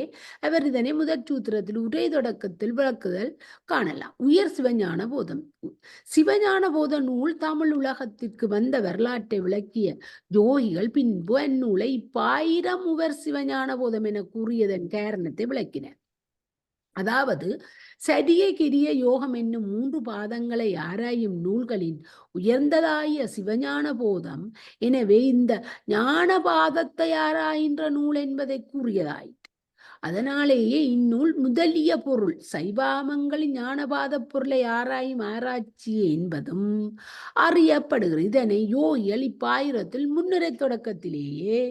அவர் இதனை முதற் சூத்திரத்தில் உரை தொடக்கத்தில் விளக்குதல் காணலாம். உயர் சிவஞான போதம். சிவஞான போத நூல் தமிழ் உலகத்திற்கு வந்த வரலாற்றை விளக்கிய யோகிகள் பின்பு அந்நூலை இப்பாயிரம் உவர் சிவஞான போதம் என கூறியதன் காரணத்தை விளக்கினர். அதாவது சரியை கிரிய யோகம் என்னும் 3 பாதங்களை ஆராயும் நூல்களின் உயர்ந்ததாய சிவஞான போதம் எனவே இந்த ஞான பாதத்தை ஆராய்கின்ற நூல் என்பதை கூறியதாயிற்று. அதனாலேயே இந்நூல் முதலிய பொருள் சைவாமங்களின் ஞானபாத பொருளை ஆராயும் ஆராய்ச்சி என்பதும் அறியப்படுகிறது. இதனை யோகிகள் இப்பாயிரத்தில் முன்னுரை தொடக்கத்திலேயே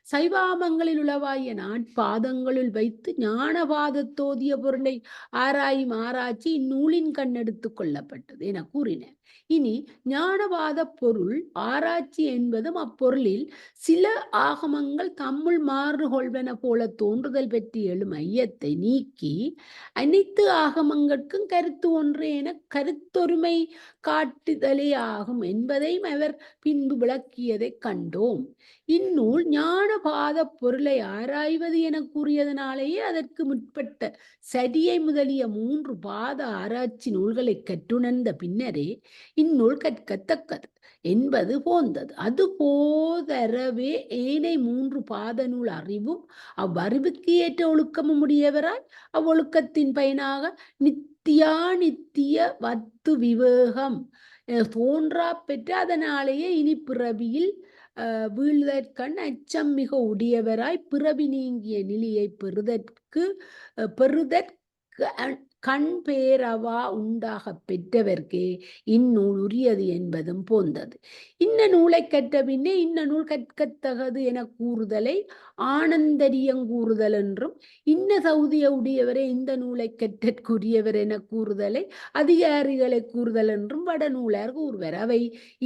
சைவாமங்களில் உளவாய நாட்பாதங்களுள் வைத்து ஞானபாதத்தோதிய பொருளை ஆராயும் ஆராய்ச்சி இந்நூலின் கண்ணெடுத்துக் கொள்ளப்பட்டது என கூறினர். இனி ஞானவாத பொருள் ஆராய்ச்சி என்பதும் அப்பொருளில் சில ஆகமங்கள் தம்முள் மாறுகொள்வன போல தோன்றுதல் பற்றி எழும் ஐயத்தை நீக்கி அனைத்து ஆகமங்களுக்கும் கருத்து ஒன்று என கருத்தொருமை காட்டுதலே ஆகும் என்பதையும் அவர் பின்பு விளக்கியதை கண்டோம். இந்நூல் ஞானபாத பொருளை ஆராய்வது என கூறியதனாலேயே அதற்கு முற்பட்ட சரியை முதலிய 3 பாத ஆராய்ச்சி நூல்களை கற்றுணர்ந்த பின்னரே இந்நூல் கற்கத்தக்கது என்பது போந்தது. அது போதரவே ஏனை 3 பாத நூல் அறிவும் அவ்வறிவுக்கு ஏற்ற ஒழுக்கமும் உடையவராய் அவ்வொழுக்கத்தின் பயனாக நித்திய வத்து விவேகம் தோன்றா பெற்ற அதனாலேயே இனி பிறவியில் வீழ்தற்கண் அச்சம் மிக உடையவராய் பிறவி நீங்கிய நிலையை பெறுதற்கு கண் பேரவா உண்டாக பெற்றவர்க்கே இந்நூல் உரியது என்பதும் போந்தது. இன்ன நூலை கற்ற பின்னே இன்ன நூல் கற்கத்தகது என கூறுதலை ஆனந்தரியங்கூறுதல் என்றும், இன்ன சௌதிய உடையவரை இந்த நூலை கற்றற்குரியவர் என கூறுதலை அதிகாரிகளை கூறுதல் என்றும் வடநூலார் கூறுவர். அவை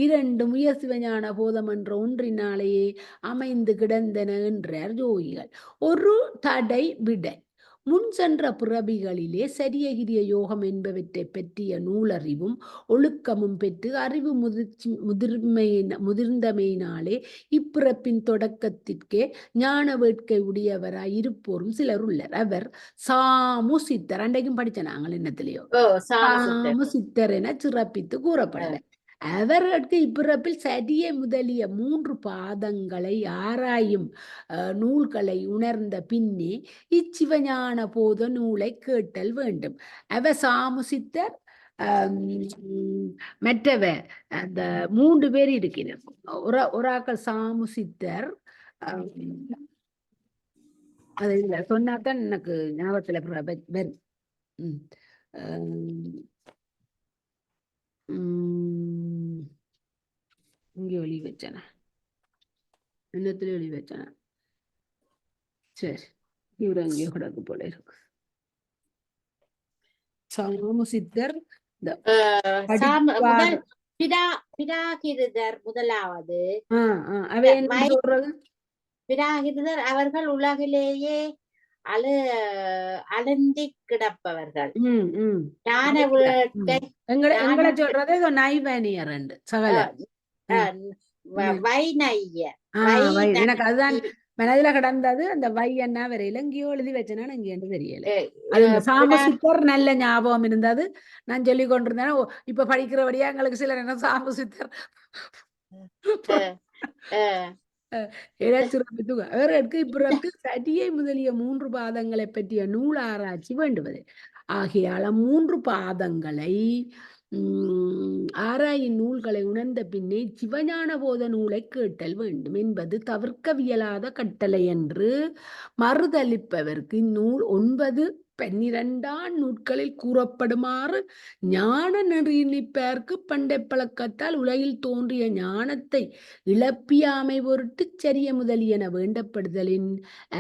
இரண்டும் உயர் சிவஞான போதம் என்ற ஒன்றினாலேயே அமைந்து கிடந்தன என்றார் யோகிகள். ஒரு தடை விடை முன் சென்ற பிறவிகளிலே சரியகிரிய யோகம் என்பவற்றை பற்றிய நூலறிவும் ஒழுக்கமும் பெற்று அறிவு முதிர்ந்தமையினாலே இப்பிறப்பின் தொடக்கத்திற்கே ஞான வேட்கை உடையவராய் இருப்போரும் சிலர் உள்ளர். அவர் சாமுசித்தர், அன்றைக்கும் படிச்ச நாங்கள் என்னத்திலேயோ சாமுசித்தர் என சிறப்பித்து கூறப்படுவார். அவர்களுக்கு இப்பிறப்பில் சரிய முதலிய 3 பாதங்களை ஆராயும் நூல்களை உணர்ந்த பின்னே இச்சிவஞான போத நூலை கேட்டல் வேண்டும். அவ சாமுசித்தர் மற்றவ அந்த 3 பேர் இருக்கிறார். ஒராக்கள் சாமுசித்தர் அது இல்லை சொன்னாதான் எனக்கு ஞாபகத்துல வரும். இங்கே ஒளி வச்சன, இன்னத்துல ஒளி வச்சன. சரி, இவரு அங்கே கிடக்கு போல இருக்கு. சாமுசித்தர் முதலாவது பிராகிருதர் அவர்கள் உலகிலேயே அலந்தி கிடப்பவர்கள். எங்களை சொல்றது நைவனியர் சகல எனக்கு அதுதான் மனதில கிடந்தது. அந்த வை என்ன வரையில எங்கேயோ எழுதி வச்சேன்னா இங்கே தெரியல. அது சாமுசித்தர் நல்ல ஞாபகம் இருந்தது. நான் சொல்லி கொண்டிருந்தேன். இப்ப படிக்கிறபடியா எங்களுக்கு சிலர் என்ன சாமுசித்தர் அவர்களுக்கு இப்பிறகு சரியை முதலிய 3 பாதங்களை பற்றிய நூல் ஆராய்ச்சி வேண்டுவது ஆகையால 3 பாதங்களை ஆராயின் நூல்களை உணர்ந்த பின்னே சிவஞான போத நூலை கேட்டல் வேண்டும் என்பது தவிர்க்கவியலாத கட்டளை என்று மறுதளிப்பவர்க்கு இந்நூல் 9, 12 நூட்களில் கூறப்படுமாறு ஞான நெறியினிப்பார்க்கு பண்டை பழக்கத்தால் உலகில் தோன்றிய ஞானத்தை இழப்பியாமை பொருட்டு சரிய முதலியன வேண்டப்படுதலின்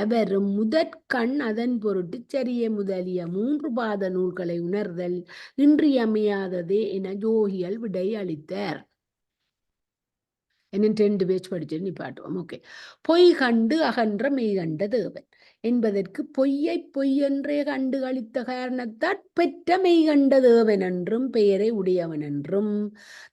அவரும் முதற்கண் அதன் பொருட்டு சரிய முதலிய 3 பாத நூல்களை உணர்தல் இன்றியமையாததே என யோகிகள் விடை அளித்தார். என்ன 2 பேஜ் படிச்சு நிப்பாட்டுவோம். ஓகே. பொய் கண்டு அகன்ற மெய் கண்ட தேவன் என்பதற்கு பொய்யை பொய்யென்றே கண்டு அளித்த காரணத்தால் பெற்ற மெய் கண்ட தேவன் என்றும் பெயரை உடையவன் என்றும்,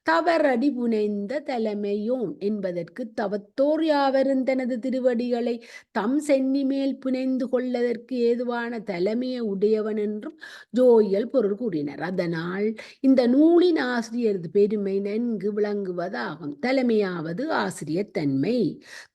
தவறடி புனைந்த தலைமையோன் என்பதற்கு தவத்தோர் யாவரும் தனது திருவடிகளை தம் சென்னி மேல் புனைந்து கொள்ளதற்கு ஏதுவான தலைமையை உடையவன் என்றும் யோகிகள் பொருள் கூறினர். அதனால் இந்த நூலின் ஆசிரியரது பெருமை நன்கு விளங்குவதாகும். தலைமையாவது ஆசிரியர் தன்மை,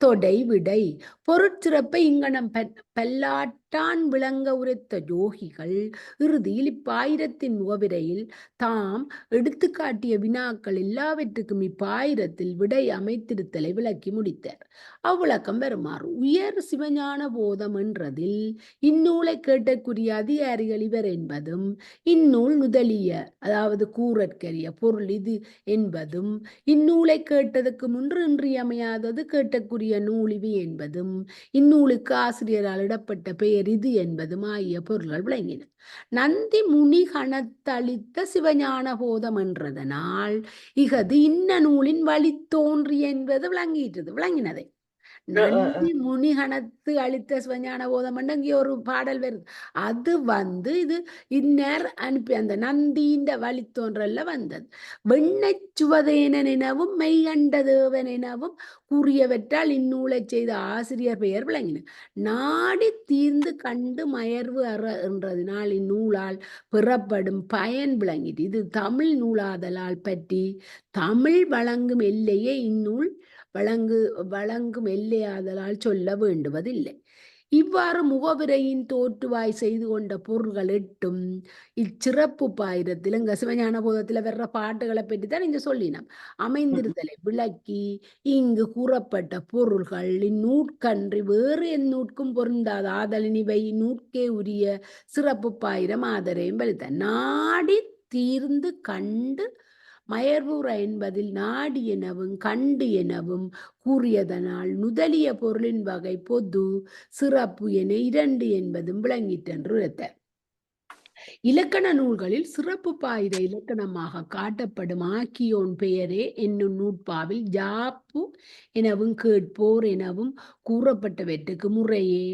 தொடை விடை பொருட்சிறப்பை இங்கனம் பல்லாட்ட கட்டான் விளங்க உரைத்த யோகிகள் இறுதியில் இப்பாயிரத்தின் முகவிரையில் தாம் எடுத்துக்காட்டிய வினாக்கள் எல்லாவற்றுக்கும் இப்பாயிரத்தில் விடை அமைத்திருத்தலை விளக்கி முடித்தார். அவ்விளக்கம் வருமாறு: உயர் சிவஞான போதம் என்றதில் இந்நூலை கேட்டற்குரிய அதிகாரிகள் இவர் என்பதும், இந்நூல் நுதலிய அதாவது கூறற்கரிய பொருள் இது என்பதும், இந்நூலை கேட்டதற்கு முன்று இன்றியமையாதது கேட்டற்குரிய நூல் இது என்பதும், இந்நூலுக்கு ஆசிரியரால் இடப்பட்ட பெயர் இது என்பதும் ஆகிய பொருள்கள் விளங்கின. நந்தி முனி கணத்தளித்த சிவஞான போதம் என்றதனால் இகது இன்ன நூலின் வழி தோன்றி என்பது விளங்கினதை. நந்தி முனிகணத்து அளித்த சிவஞான போதம் இங்கே ஒரு பாடல் வருது. அது இது இந்நேர் அனுப்பி அந்த நந்தியின் வழித்தோன்றல்ல வந்தது. வெண்ணை சுவதேனன் எனவும் மெய்கண்ட தேவன் எனவும் கூறியவற்றால் இந்நூலை செய்த ஆசிரியர் பெயர் விளங்கின. நாடி தீர்ந்து கண்டு மயர்வு அற என்றதினால் இந்நூலால் பெறப்படும் பயன் விளங்கிட்டு. இது தமிழ் நூலாதலால் பற்றி தமிழ் வழங்கும் எல்லையே இந்நூல் வழங்கும் எல்லையாதலால் சொல்ல வேண்டுவதில்லை. இவ்வாறு முகவிரையின் தோற்றுவாய் செய்து கொண்ட பொருள்கள் 8ம் இச்சிறப்பு பாயிரத்தில் இங்க சிவஞான போதத்துல வர்ற பாட்டுகளை பற்றி தான் இங்க சொல்லினோம். அமைந்திருத்தலை விளக்கி இங்கு கூறப்பட்ட பொருள்கள் இந்நூற்கன்றி வேறு எந்நூற்கும் பொருந்தாத ஆதலின் இவை நூற்கே உரிய சிறப்பு பாயிரம் ஆதரையும் வலித்த. நாடி தீர்ந்து கண்டு மயர்வுற என்பதில் நாடி எனவும் கண்டு எனவும் கூறியதனால் நுதலிய பொருளின் வகை பொது சிறப்பு என 2 என்பதும் விளங்கிட்டென்று உரைத்தார். இலக்கண நூல்களில் சிறப்பு பாயிர இலக்கணமாக காட்டப்படும் ஆக்கியோன் பெயரே என்னும் நூற்பாவில் யாப்பு எனவும் கேட்போர் எனவும் கூறப்பட்டவற்றுக்கு முறையே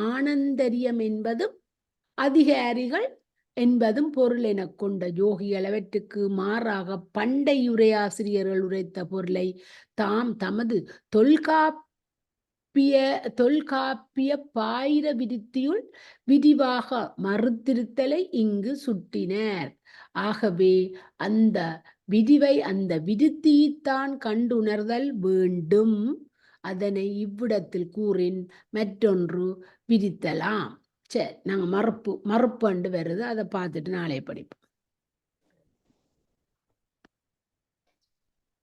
ஆனந்தரியம் என்பதும் அதிகாரிகள் என்பதும் பொருள் என கொண்ட யோகிகள் அவற்றுக்கு மாறாக பண்டையுரையாசிரியர்கள் உரைத்த பொருளை தாம் தமது தொல்காப்பிய பாயிர விருத்தியுள் விரிவாக மறுத்திருத்தலை இங்கு சுட்டினர். ஆகவே அந்த விருத்தியைத்தான் கண்டுணர்தல் வேண்டும். அதனை இவ்விடத்தில் கூறின் மற்றொன்று விரித்தலாம். சரி, நாங்க மறுப்பு வருது, அதை பார்த்துட்டு நாளை படிப்போம்.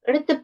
எடுத்து